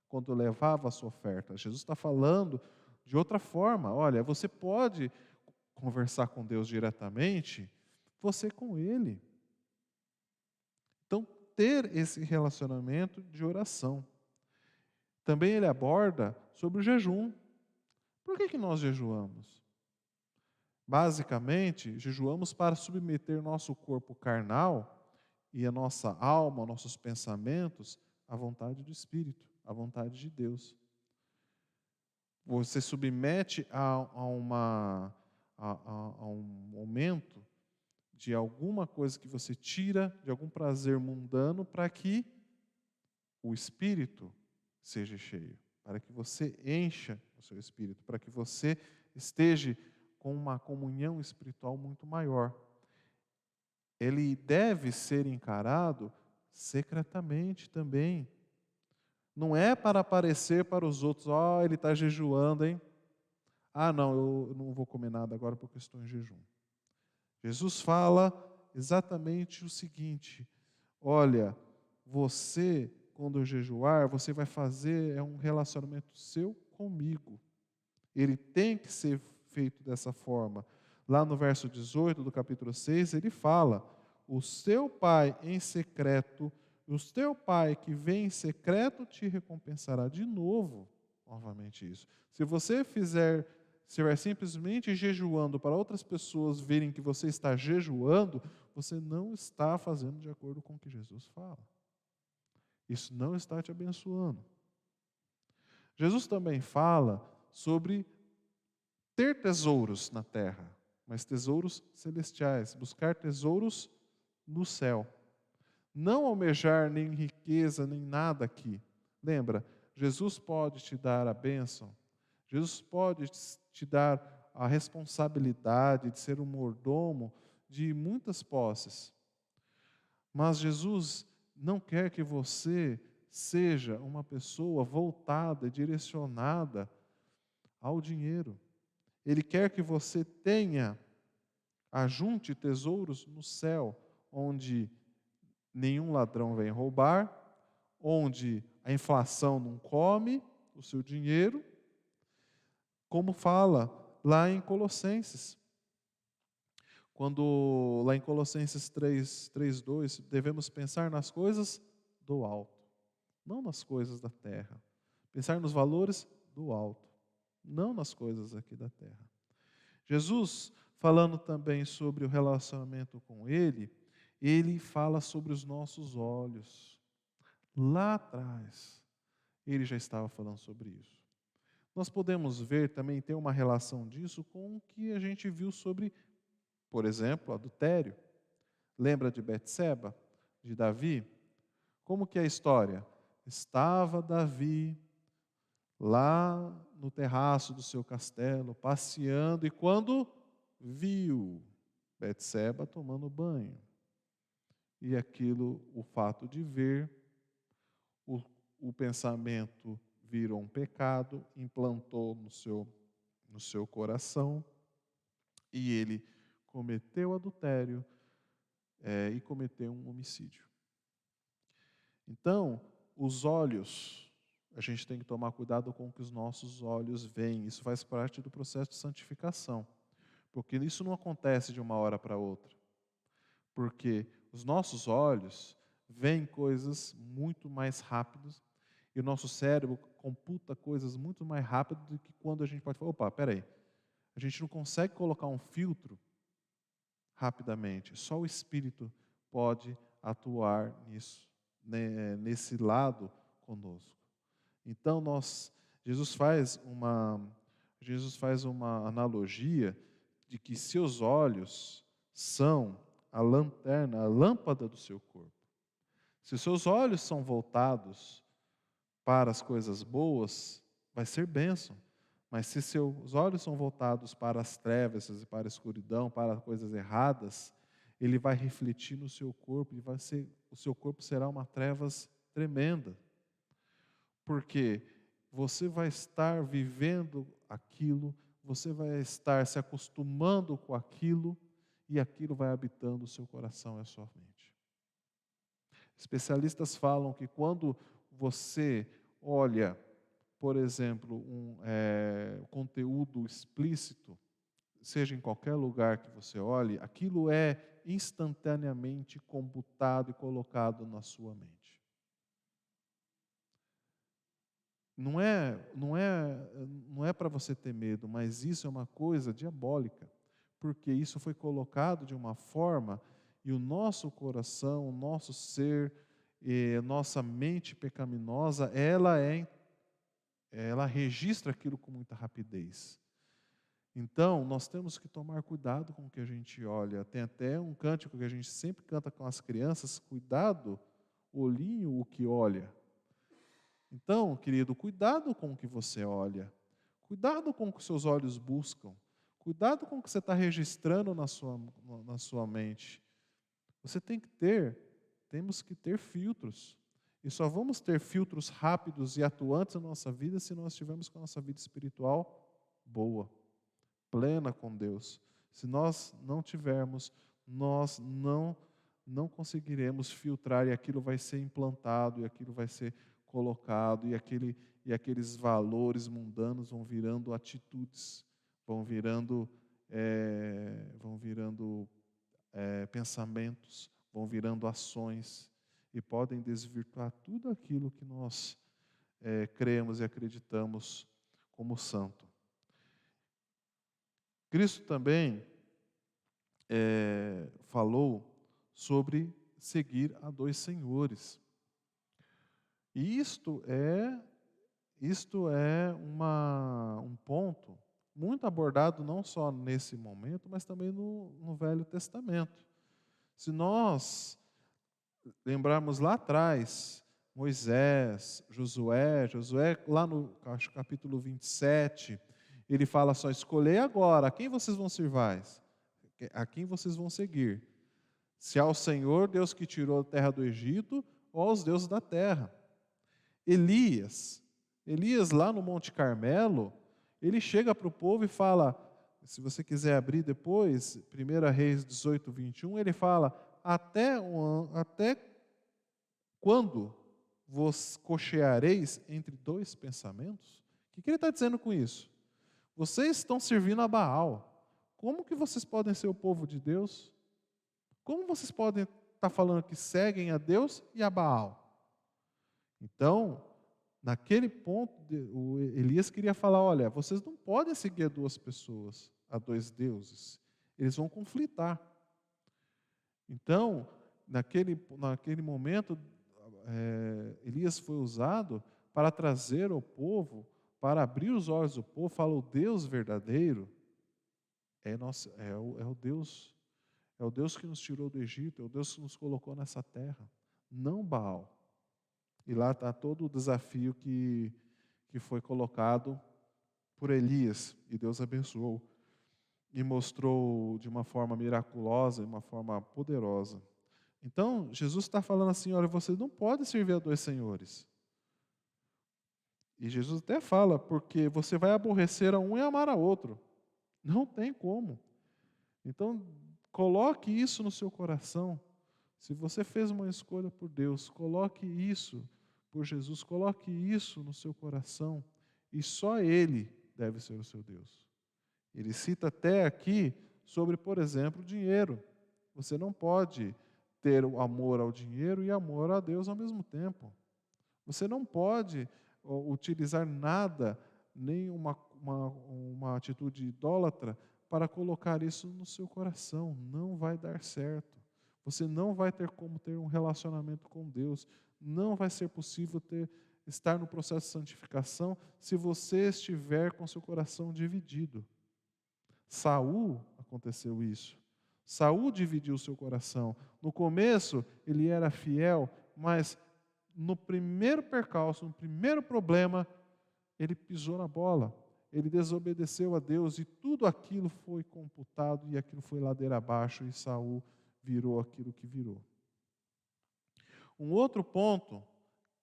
A: quando levava a sua oferta. Jesus está falando de outra forma. Olha, você pode conversar com Deus diretamente, você com Ele. Então, ter esse relacionamento de oração. Também ele aborda sobre o jejum. Por que nós jejuamos? Basicamente, jejuamos para submeter nosso corpo carnal e a nossa alma, nossos pensamentos, à vontade do Espírito, à vontade de Deus. Você submete a um momento de alguma coisa que você tira, de algum prazer mundano, para que o Espírito seja cheio, para que você encha o seu espírito, para que você esteja com uma comunhão espiritual muito maior. Ele deve ser encarado secretamente também. Não é para aparecer para os outros, ele está jejuando, hein? Não, eu não vou comer nada agora porque estou em jejum. Jesus fala exatamente o seguinte, olha, você, quando jejuar, você vai fazer um relacionamento seu comigo. Ele tem que ser feito dessa forma. Lá no verso 18 do capítulo 6, ele fala, o seu pai em secreto, o teu pai que vem em secreto te recompensará. De novo, novamente isso. Se você estiver simplesmente jejuando para outras pessoas verem que você está jejuando, você não está fazendo de acordo com o que Jesus fala. Isso não está te abençoando. Jesus também fala sobre ter tesouros na terra, mas tesouros celestiais, buscar tesouros no céu. Não almejar nem riqueza, nem nada aqui. Lembra, Jesus pode te dar a bênção, Jesus pode te dar a responsabilidade de ser um mordomo de muitas posses. Mas Jesus não quer que você seja uma pessoa voltada, direcionada ao dinheiro. Ele quer que você ajunte tesouros no céu, onde nenhum ladrão vem roubar, onde a inflação não come o seu dinheiro, como fala lá em Colossenses. Quando, lá em Colossenses 3:2, devemos pensar nas coisas do alto, não nas coisas da terra. Pensar nos valores do alto, não nas coisas aqui da terra. Jesus, falando também sobre o relacionamento com Ele fala sobre os nossos olhos. Lá atrás, Ele já estava falando sobre isso. Nós podemos ver também, ter uma relação disso com o que a gente viu sobre, por exemplo, adultério. Lembra de Betseba, de Davi? Como que é a história? Estava Davi lá no terraço do seu castelo, passeando, e quando viu Betseba tomando banho, e aquilo, o fato de ver, o pensamento virou um pecado, implantou no seu coração, e ele cometeu adultério e cometeu um homicídio. Então, os olhos, a gente tem que tomar cuidado com o que os nossos olhos veem. Isso faz parte do processo de santificação, porque isso não acontece de uma hora para outra. Porque os nossos olhos veem coisas muito mais rápidas e o nosso cérebro computa coisas muito mais rápido do que quando a gente pode falar, opa, peraí, a gente não consegue colocar um filtro rapidamente, só o Espírito pode atuar nisso, né, nesse lado conosco. Então, Jesus faz uma analogia de que seus olhos são a lanterna, a lâmpada do seu corpo. Se os seus olhos são voltados para as coisas boas, vai ser bênção. Mas se seus olhos são voltados para as trevas, para a escuridão, para coisas erradas, ele vai refletir no seu corpo e o seu corpo será uma trevas tremenda. Porque você vai estar vivendo aquilo, você vai estar se acostumando com aquilo, e aquilo vai habitando o seu coração e a sua mente. Especialistas falam que quando você olha, por exemplo, um conteúdo explícito, seja em qualquer lugar que você olhe, aquilo é instantaneamente computado e colocado na sua mente. Não é para você ter medo, mas isso é uma coisa diabólica, porque isso foi colocado de uma forma, e o nosso coração, o nosso ser, nossa mente pecaminosa, ela registra aquilo com muita rapidez. Então, nós temos que tomar cuidado com o que a gente olha. Tem até um cântico que a gente sempre canta com as crianças, cuidado, olhinho o que olha. Então, querido, cuidado com o que você olha, cuidado com o que seus olhos buscam, cuidado com o que você está registrando na sua mente. Temos que ter filtros. E só vamos ter filtros rápidos e atuantes na nossa vida se nós estivermos com a nossa vida espiritual boa, plena com Deus. Se nós não tivermos, nós não conseguiremos filtrar, e aquilo vai ser implantado, e aquilo vai ser colocado, e aqueles valores mundanos vão virando atitudes, vão virando pensamentos, vão virando ações, e podem desvirtuar tudo aquilo que nós cremos e acreditamos como santo. Cristo também falou sobre seguir a dois senhores. E isto é um ponto muito abordado não só nesse momento, mas também no Velho Testamento. Se nós lembrarmos lá atrás, Moisés, Josué lá no capítulo 27, ele fala só, escolhei agora, a quem vocês vão servir? A quem vocês vão seguir? Se ao Senhor, Deus que tirou a terra do Egito, ou aos deuses da terra. Elias lá no Monte Carmelo, ele chega para o povo e fala, se você quiser abrir depois, 1 Reis 18, 21, ele fala, até quando vos cocheareis entre dois pensamentos? O que ele está dizendo com isso? Vocês estão servindo a Baal. Como que vocês podem ser o povo de Deus? Como vocês podem estar falando que seguem a Deus e a Baal? Então, naquele ponto, o Elias queria falar, olha, vocês não podem seguir a duas pessoas, a dois deuses. Eles vão conflitar. Então, naquele momento, Elias foi usado para trazer ao povo, para abrir os olhos do povo, fala, o Deus verdadeiro é o Deus que nos tirou do Egito, é o Deus que nos colocou nessa terra, não Baal. E lá está todo o desafio que foi colocado por Elias, e Deus abençoou e mostrou de uma forma miraculosa, de uma forma poderosa. Então, Jesus está falando assim, olha, vocês não podem servir a dois senhores. E Jesus até fala, porque você vai aborrecer a um e amar a outro. Não tem como. Então, coloque isso no seu coração. Se você fez uma escolha por Deus, coloque isso por Jesus, coloque isso no seu coração. E só Ele deve ser o seu Deus. Ele cita até aqui sobre, por exemplo, o dinheiro. Você não pode ter o amor ao dinheiro e amor a Deus ao mesmo tempo. Você não pode utilizar nada, nem uma atitude idólatra, para colocar isso no seu coração. Não vai dar certo. Você não vai ter como ter um relacionamento com Deus. Não vai ser possível estar no processo de santificação se você estiver com seu coração dividido. Saul aconteceu isso. Saul dividiu o seu coração. No começo, ele era fiel, mas no primeiro percalço, no primeiro problema, ele pisou na bola. Ele desobedeceu a Deus e tudo aquilo foi computado e aquilo foi ladeira abaixo e Saul virou aquilo que virou. Um outro ponto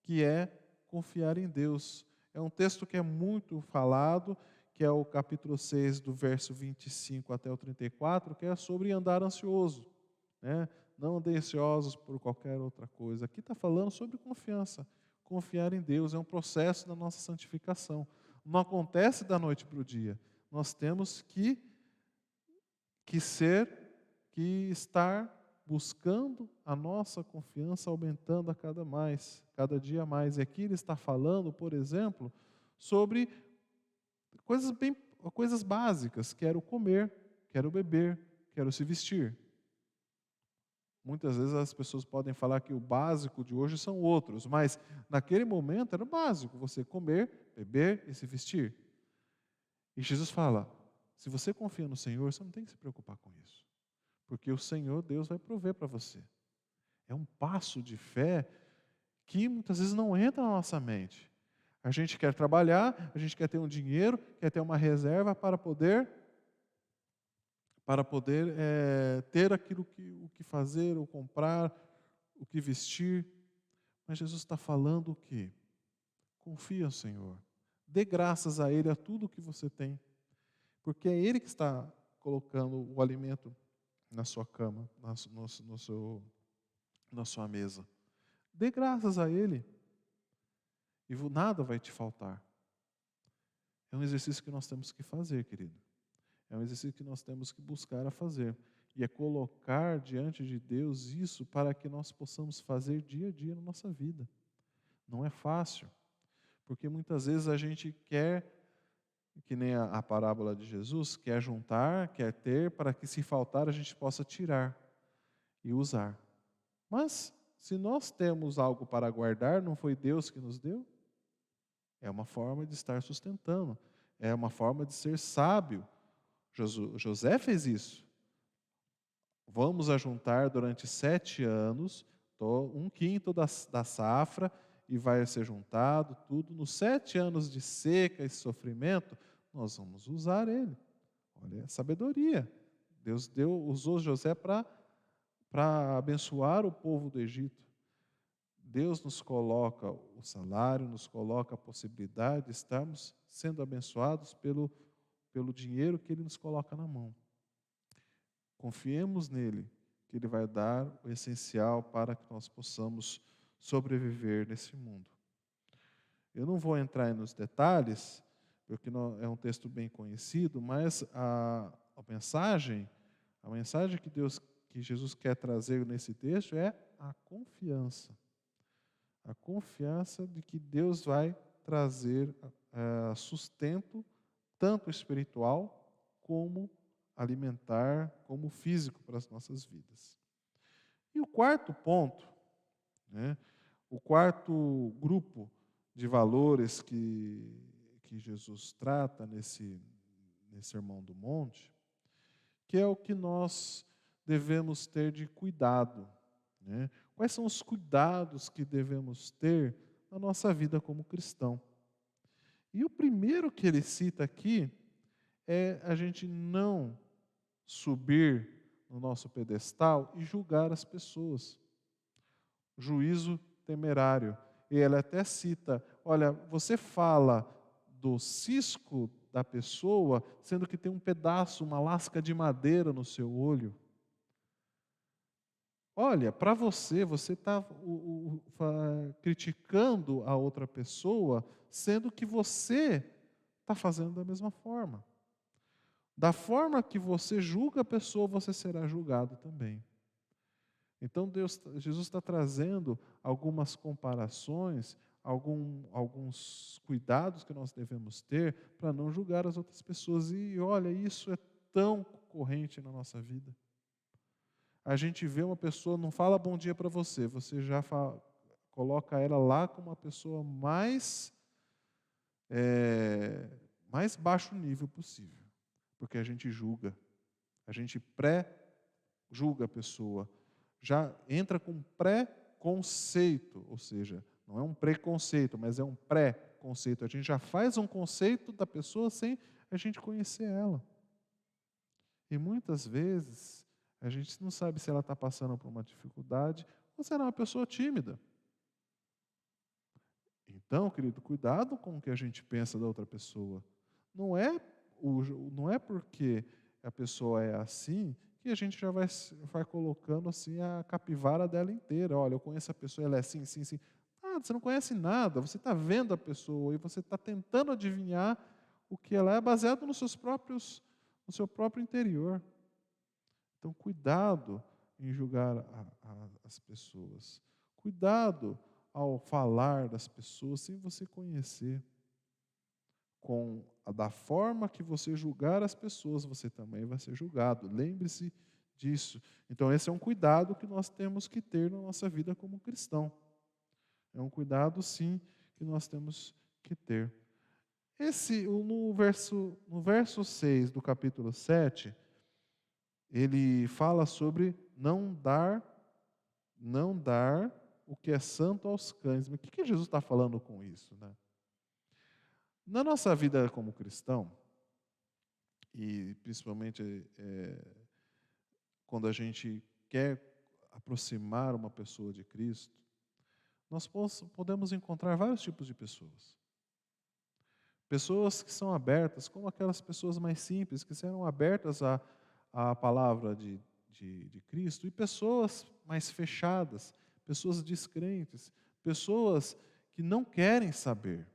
A: que é confiar em Deus. É um texto que é muito falado, que é o capítulo 6, do verso 25 até o 34, que é sobre andar ansioso. Né? Não andem ansiosos por qualquer outra coisa. Aqui está falando sobre confiança. Confiar em Deus é um processo da nossa santificação. Não acontece da noite para o dia. Nós temos que estar buscando a nossa confiança, aumentando a cada dia mais. E aqui ele está falando, por exemplo, sobre coisas básicas. Quero comer, quero beber, quero se vestir. Muitas vezes as pessoas podem falar que o básico de hoje são outros, mas naquele momento era o básico, você comer, beber e se vestir. E Jesus fala, se você confia no Senhor, você não tem que se preocupar com isso, porque o Senhor, Deus, vai prover para você. É um passo de fé que muitas vezes não entra na nossa mente. A gente quer trabalhar, a gente quer ter um dinheiro, quer ter uma reserva para poder ter aquilo o que fazer, ou comprar, o que vestir. Mas Jesus está falando o quê? Confia no Senhor. Dê graças a Ele a tudo o que você tem. Porque é Ele que está colocando o alimento na sua cama, na sua mesa. Dê graças a Ele. E nada vai te faltar. É um exercício que nós temos que fazer, querido. É um exercício que nós temos que buscar a fazer. E é colocar diante de Deus isso para que nós possamos fazer dia a dia na nossa vida. Não é fácil. Porque muitas vezes a gente quer, que nem a parábola de Jesus, quer juntar, quer ter, para que se faltar a gente possa tirar e usar. Mas, se nós temos algo para guardar, não foi Deus que nos deu? É uma forma de estar sustentando. É uma forma de ser sábio. José fez isso. Vamos ajuntar durante 7 anos, 1/5 da safra, e vai ser juntado tudo. Nos 7 anos de seca e sofrimento, nós vamos usar ele. Olha a sabedoria. Deus usou José para abençoar o povo do Egito. Deus nos coloca o salário, nos coloca a possibilidade de estarmos sendo abençoados pelo dinheiro que Ele nos coloca na mão. Confiemos nele, que Ele vai dar o essencial para que nós possamos sobreviver nesse mundo. Eu não vou entrar nos detalhes, porque é um texto bem conhecido, mas a mensagem que Jesus quer trazer nesse texto é a confiança. A confiança de que Deus vai trazer sustento, tanto espiritual como alimentar, como físico para as nossas vidas. E o quarto ponto, né, o quarto grupo de valores que Jesus trata nesse Sermão do Monte, que é o que nós devemos ter de cuidado, né? Quais são os cuidados que devemos ter na nossa vida como cristão? E o primeiro que ele cita aqui é a gente não subir no nosso pedestal e julgar as pessoas. Juízo temerário. E ele até cita, olha, você fala do cisco da pessoa, sendo que tem um pedaço, uma lasca de madeira no seu olho. Olha, para você está criticando a outra pessoa, sendo que você está fazendo da mesma forma. Da forma que você julga a pessoa, você será julgado também. Então Jesus está trazendo algumas comparações, alguns cuidados que nós devemos ter para não julgar as outras pessoas. E olha, isso é tão corrente na nossa vida. A gente vê uma pessoa, não fala bom dia para você, você já coloca ela lá como uma pessoa mais baixo nível possível. Porque a gente julga, a gente pré-julga a pessoa, já entra com pré-conceito, ou seja, não é um preconceito, mas é um pré-conceito. A gente já faz um conceito da pessoa sem a gente conhecer ela. E muitas vezes a gente não sabe se ela está passando por uma dificuldade ou se ela é uma pessoa tímida. Então, querido, cuidado com o que a gente pensa da outra pessoa. Não é porque a pessoa é assim que a gente já vai colocando assim a capivara dela inteira. Olha, eu conheço a pessoa, ela é assim, sim, sim. Ah, você não conhece nada, você está vendo a pessoa e você está tentando adivinhar o que ela é baseado no seu próprio interior. Então, cuidado em julgar as pessoas. Cuidado ao falar das pessoas sem você conhecer. Da forma que você julgar as pessoas, você também vai ser julgado. Lembre-se disso. Então, esse é um cuidado que nós temos que ter na nossa vida como cristão. É um cuidado, sim, que nós temos que ter. No verso 6 do capítulo 7, ele fala sobre não dar o que é santo aos cães. Mas o que Jesus está falando com isso, né? Na nossa vida como cristão, e principalmente quando a gente quer aproximar uma pessoa de Cristo, nós podemos encontrar vários tipos de pessoas. Pessoas que são abertas, como aquelas pessoas mais simples, que serão abertas à palavra de Cristo, e pessoas mais fechadas, pessoas descrentes, pessoas que não querem saber.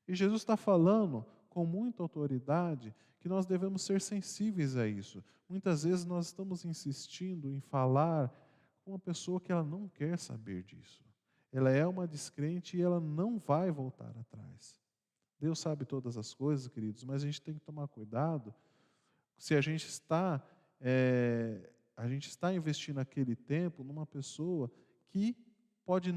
A: E Jesus está falando com muita autoridade que nós devemos ser sensíveis a isso. Muitas vezes nós estamos insistindo em falar com uma pessoa que ela não quer saber disso. Ela é uma descrente e ela não vai voltar atrás. Deus sabe todas as coisas, queridos, mas a gente tem que tomar cuidado se a gente está investindo aquele tempo numa pessoa que pode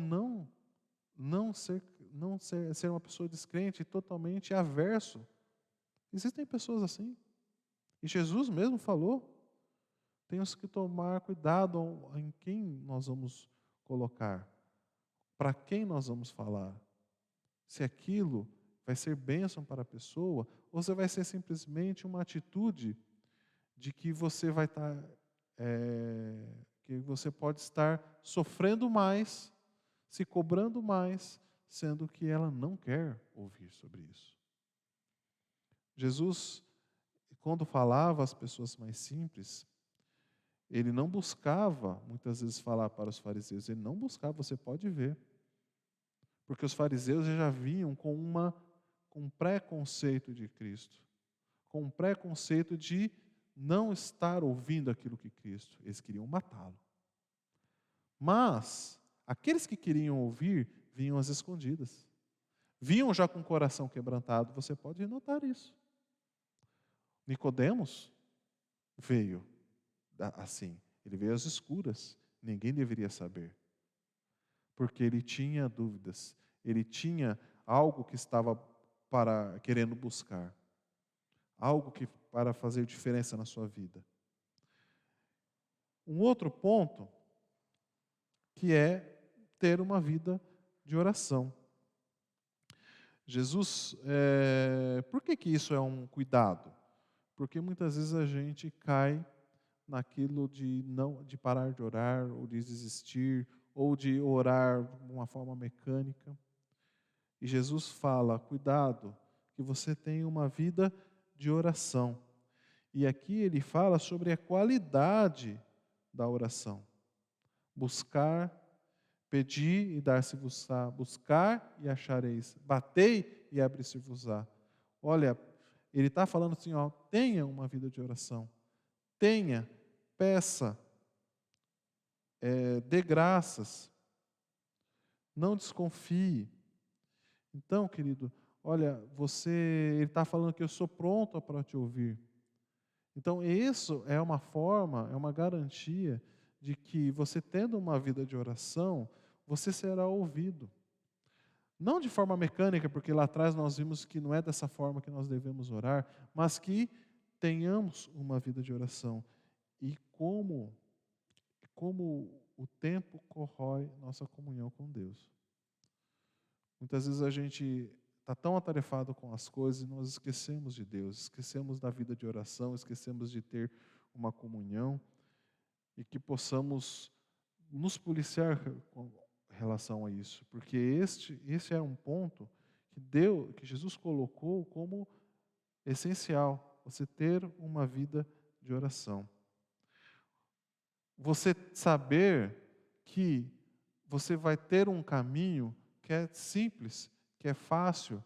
A: ser uma pessoa descrente e totalmente averso. Existem pessoas assim. E Jesus mesmo falou, temos que tomar cuidado em quem nós vamos colocar, para quem nós vamos falar. Se aquilo vai ser bênção para a pessoa, ou se vai ser simplesmente uma atitude de que você vai estar, que você pode estar sofrendo mais, se cobrando mais, sendo que ela não quer ouvir sobre isso. Jesus, quando falava às pessoas mais simples, Ele não buscava, muitas vezes, falar para os fariseus. Ele não buscava, você pode ver. Porque os fariseus já vinham com um preconceito de Cristo. Com um preconceito de não estar ouvindo aquilo que Cristo. Eles queriam matá-lo. Mas, aqueles que queriam ouvir, vinham às escondidas. Vinham já com o coração quebrantado. Você pode notar isso. Nicodemos veio assim. Ele veio às escuras. Ninguém deveria saber. Porque ele tinha dúvidas. Ele tinha algo que estava querendo buscar. Algo para fazer diferença na sua vida. Um outro ponto, que é ter uma vida de oração. Jesus, por que isso é um cuidado? Porque muitas vezes a gente cai naquilo de parar de orar, ou de desistir, ou de orar de uma forma mecânica. E Jesus fala, cuidado, que você tenha uma vida de oração. E aqui ele fala sobre a qualidade da oração. Buscar, pedir e dar-se-vos-á, buscar e achareis, batei e abre-se-vos-á. Olha, ele está falando assim, tenha uma vida de oração. Tenha, peça, dê graças, não desconfie. Então, querido, olha, ele está falando que eu sou pronto para te ouvir. Então, isso é uma forma, é uma garantia de que você tendo uma vida de oração, você será ouvido. Não de forma mecânica, porque lá atrás nós vimos que não é dessa forma que nós devemos orar, mas que tenhamos uma vida de oração. E como o tempo corrói nossa comunhão com Deus. Muitas vezes a gente está tão atarefado com as coisas e nós esquecemos de Deus, esquecemos da vida de oração, esquecemos de ter uma comunhão e que possamos nos policiar com relação a isso, porque esse é um ponto que Jesus colocou como essencial, você ter uma vida de oração. Você saber que você vai ter um caminho que é simples, que é fácil,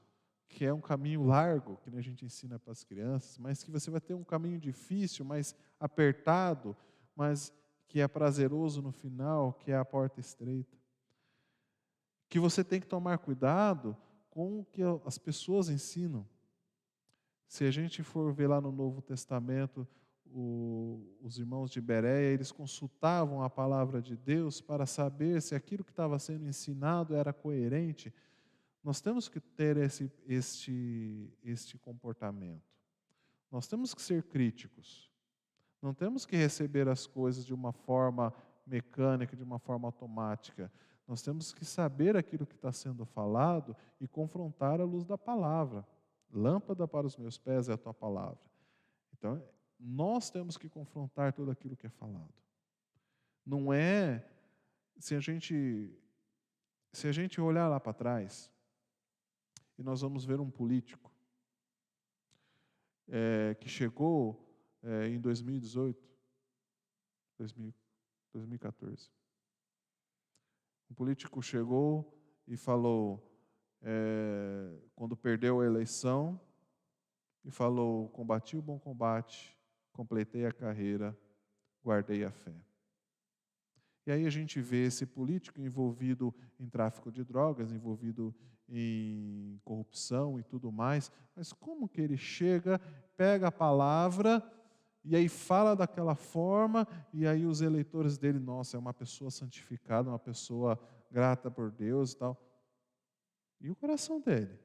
A: que é um caminho largo, que a gente ensina para as crianças, mas que você vai ter um caminho difícil, mais apertado, mas que é prazeroso no final, que é a porta estreita. Que você tem que tomar cuidado com o que as pessoas ensinam. Se a gente for ver lá no Novo Testamento, os irmãos de Bereia, eles consultavam a palavra de Deus para saber se aquilo que estava sendo ensinado era coerente. Nós temos que ter este comportamento. Nós temos que ser críticos. Não temos que receber as coisas de uma forma mecânica, de uma forma automática. Nós temos que saber aquilo que está sendo falado e confrontar à luz da palavra. Lâmpada para os meus pés é a tua palavra. Então, nós temos que confrontar tudo aquilo que é falado. Não é, se a gente olhar lá para trás, e nós vamos ver um político que chegou em 2018, 2014. Um político chegou e falou, quando perdeu a eleição, e falou, combati o bom combate, completei a carreira, guardei a fé. E aí a gente vê esse político envolvido em tráfico de drogas, envolvido em corrupção e tudo mais, mas como que ele chega, pega a palavra e aí fala daquela forma, e aí os eleitores dele, nossa, é uma pessoa santificada, uma pessoa grata por Deus e tal. E o coração dele?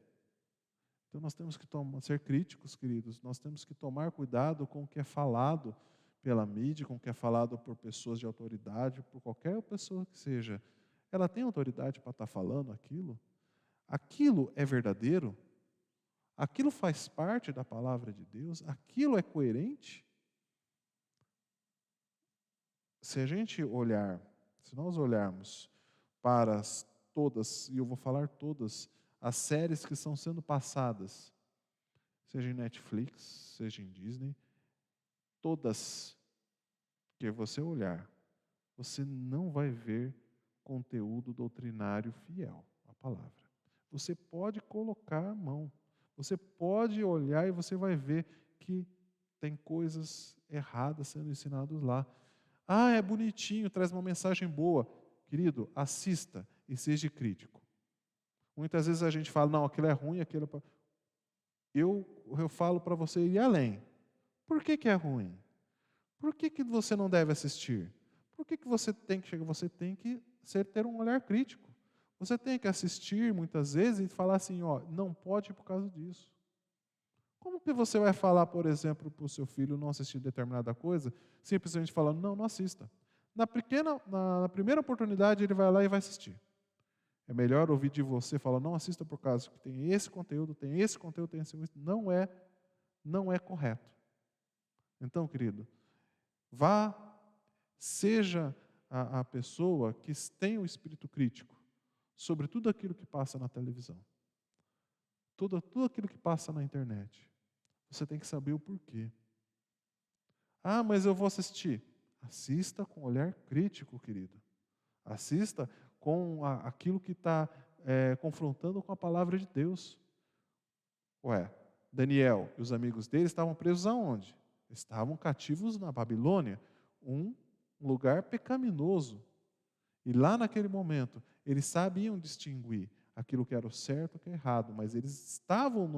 A: Então nós temos que ser críticos, queridos, nós temos que tomar cuidado com o que é falado pela mídia, com o que é falado por pessoas de autoridade, por qualquer pessoa que seja. Ela tem autoridade para estar falando aquilo? Aquilo é verdadeiro? Aquilo faz parte da palavra de Deus? Aquilo é coerente? Se nós olharmos para todas, e eu vou falar todas, as séries que estão sendo passadas, seja em Netflix, seja em Disney, todas que você olhar, você não vai ver conteúdo doutrinário fiel à palavra. Você pode colocar a mão, você pode olhar e você vai ver que tem coisas erradas sendo ensinadas lá. Ah, é bonitinho, traz uma mensagem boa. Querido, assista e seja crítico. Muitas vezes a gente fala, não, aquilo é ruim, aquilo é... Eu falo para você ir além. Por que é ruim? Por que você não deve assistir? Por que você tem que chegar? Você tem que ter um olhar crítico. Você tem que assistir muitas vezes e falar assim, ó, não pode por causa disso. Como que você vai falar, por exemplo, para o seu filho não assistir determinada coisa, simplesmente falando, não assista. Na primeira oportunidade ele vai lá e vai assistir. É melhor ouvir de você falar, não assista por causa que tem esse conteúdo, tem esse conteúdo, tem esse conteúdo. Não é correto. Então, querido, seja a pessoa que tenha o espírito crítico sobre tudo aquilo que passa na televisão, tudo aquilo que passa na internet. Você tem que saber o porquê. Ah, mas eu vou assistir. Assista com olhar crítico, querido. Assista com aquilo que está confrontando com a palavra de Deus. Daniel e os amigos dele estavam presos aonde? Estavam cativos na Babilônia, um lugar pecaminoso. E lá naquele momento, eles sabiam distinguir aquilo que era o certo e o que era errado, mas eles estavam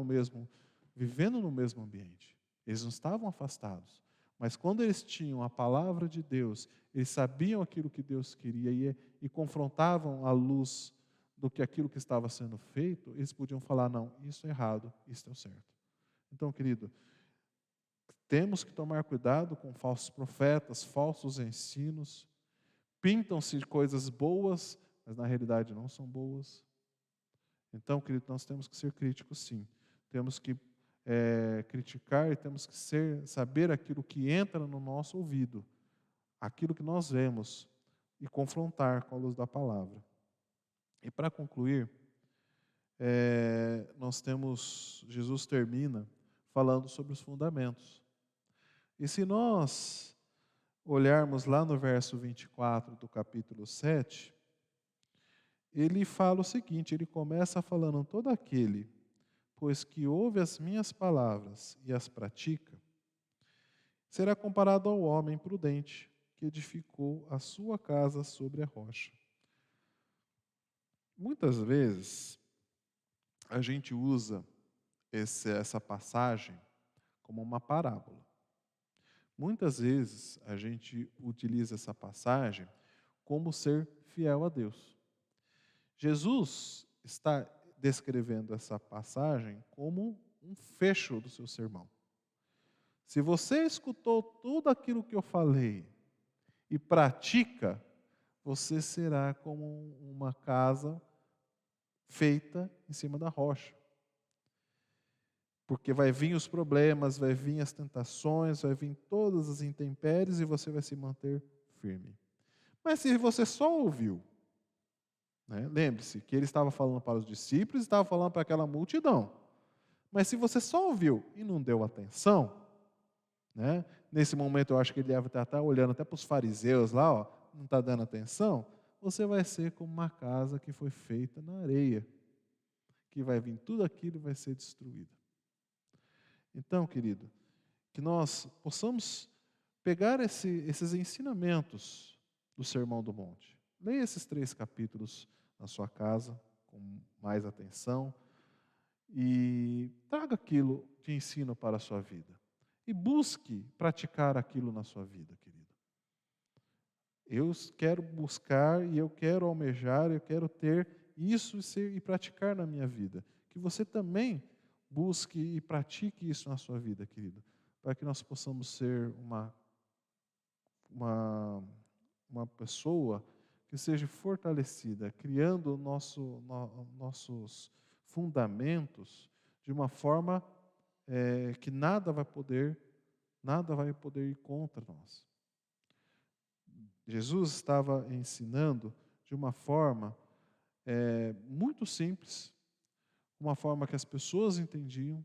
A: vivendo no mesmo ambiente. Eles não estavam afastados. Mas quando eles tinham a palavra de Deus, eles sabiam aquilo que Deus queria e confrontavam à luz do que aquilo que estava sendo feito, eles podiam falar, não, isso é errado, isso é o certo. Então, querido, temos que tomar cuidado com falsos profetas, falsos ensinos. Pintam-se coisas boas, mas na realidade não são boas. Então, querido, nós temos que ser críticos, sim. Temos que criticar e temos que saber aquilo que entra no nosso ouvido, aquilo que nós vemos e confrontar com a luz da palavra. E para concluir, Jesus termina falando sobre os fundamentos. E se nós olharmos lá no verso 24 do capítulo 7, ele fala o seguinte, ele começa falando, todo aquele, pois que ouve as minhas palavras e as pratica, será comparado ao homem prudente que edificou a sua casa sobre a rocha. Muitas vezes, a gente usa essa passagem como uma parábola. Muitas vezes, a gente utiliza essa passagem como ser fiel a Deus. Jesus está descrevendo essa passagem como um fecho do seu sermão. Se você escutou tudo aquilo que eu falei e pratica, você será como uma casa feita em cima da rocha. Porque vai vir os problemas, vai vir as tentações, vai vir todas as intempéries e você vai se manter firme. Mas se você só ouviu, lembre-se que ele estava falando para os discípulos, estava falando para aquela multidão. Mas se você só ouviu e não deu atenção, nesse momento eu acho que ele deve estar olhando até para os fariseus lá, não está dando atenção, você vai ser como uma casa que foi feita na areia, que vai vir tudo aquilo e vai ser destruído. Então, querido, que nós possamos pegar esses ensinamentos do Sermão do Monte. Leia esses 3 capítulos na sua casa, com mais atenção, e traga aquilo de ensino para a sua vida. E busque praticar aquilo na sua vida, querido. Eu quero buscar e eu quero almejar, eu quero ter isso e praticar na minha vida. Que você também busque e pratique isso na sua vida, querido, para que nós possamos ser uma pessoa que seja fortalecida, criando nossos fundamentos de uma forma que nada vai poder ir contra nós. Jesus estava ensinando de uma forma muito simples, uma forma que as pessoas entendiam,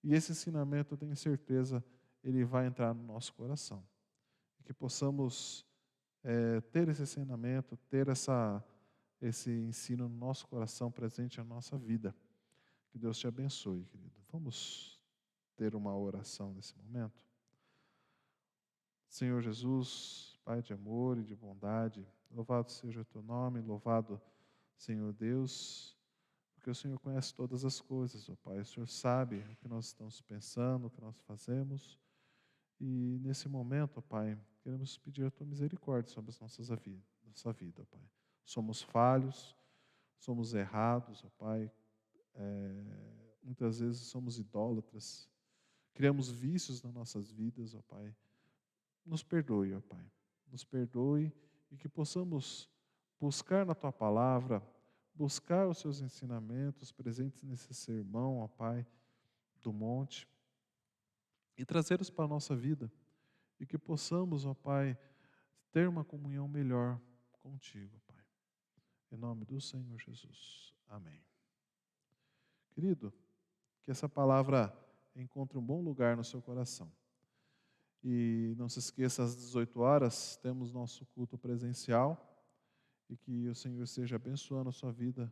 A: e esse ensinamento, eu tenho certeza, ele vai entrar no nosso coração. que possamos ter esse ensinamento, ter esse ensino no nosso coração, presente na nossa vida. Que Deus te abençoe, querido. Vamos ter uma oração nesse momento? Senhor Jesus, Pai de amor e de bondade, louvado seja o teu nome, louvado, Senhor Deus, porque o Senhor conhece todas as coisas, ó Pai. O Senhor sabe o que nós estamos pensando, o que nós fazemos. E nesse momento, ó Pai, queremos pedir a tua misericórdia sobre as nossa vida, ó Pai. Somos falhos, somos errados, ó Pai. Muitas vezes somos idólatras, criamos vícios nas nossas vidas, ó Pai. Nos perdoe, ó Pai. Nos perdoe e que possamos buscar na tua palavra, buscar os seus ensinamentos presentes nesse sermão, ó Pai, do monte, e trazê-los para a nossa vida. E que possamos, ó Pai, ter uma comunhão melhor contigo, Pai. Em nome do Senhor Jesus. Amém. Querido, que essa palavra encontre um bom lugar no seu coração. E não se esqueça, às 18 horas, temos nosso culto presencial. E que o Senhor esteja abençoando a sua vida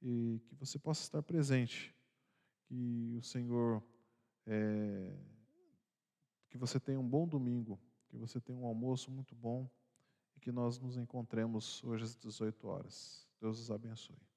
A: e que você possa estar presente. Que o Senhor, que você tenha um bom domingo, que você tenha um almoço muito bom e que nós nos encontremos hoje às 18 horas. Deus os abençoe.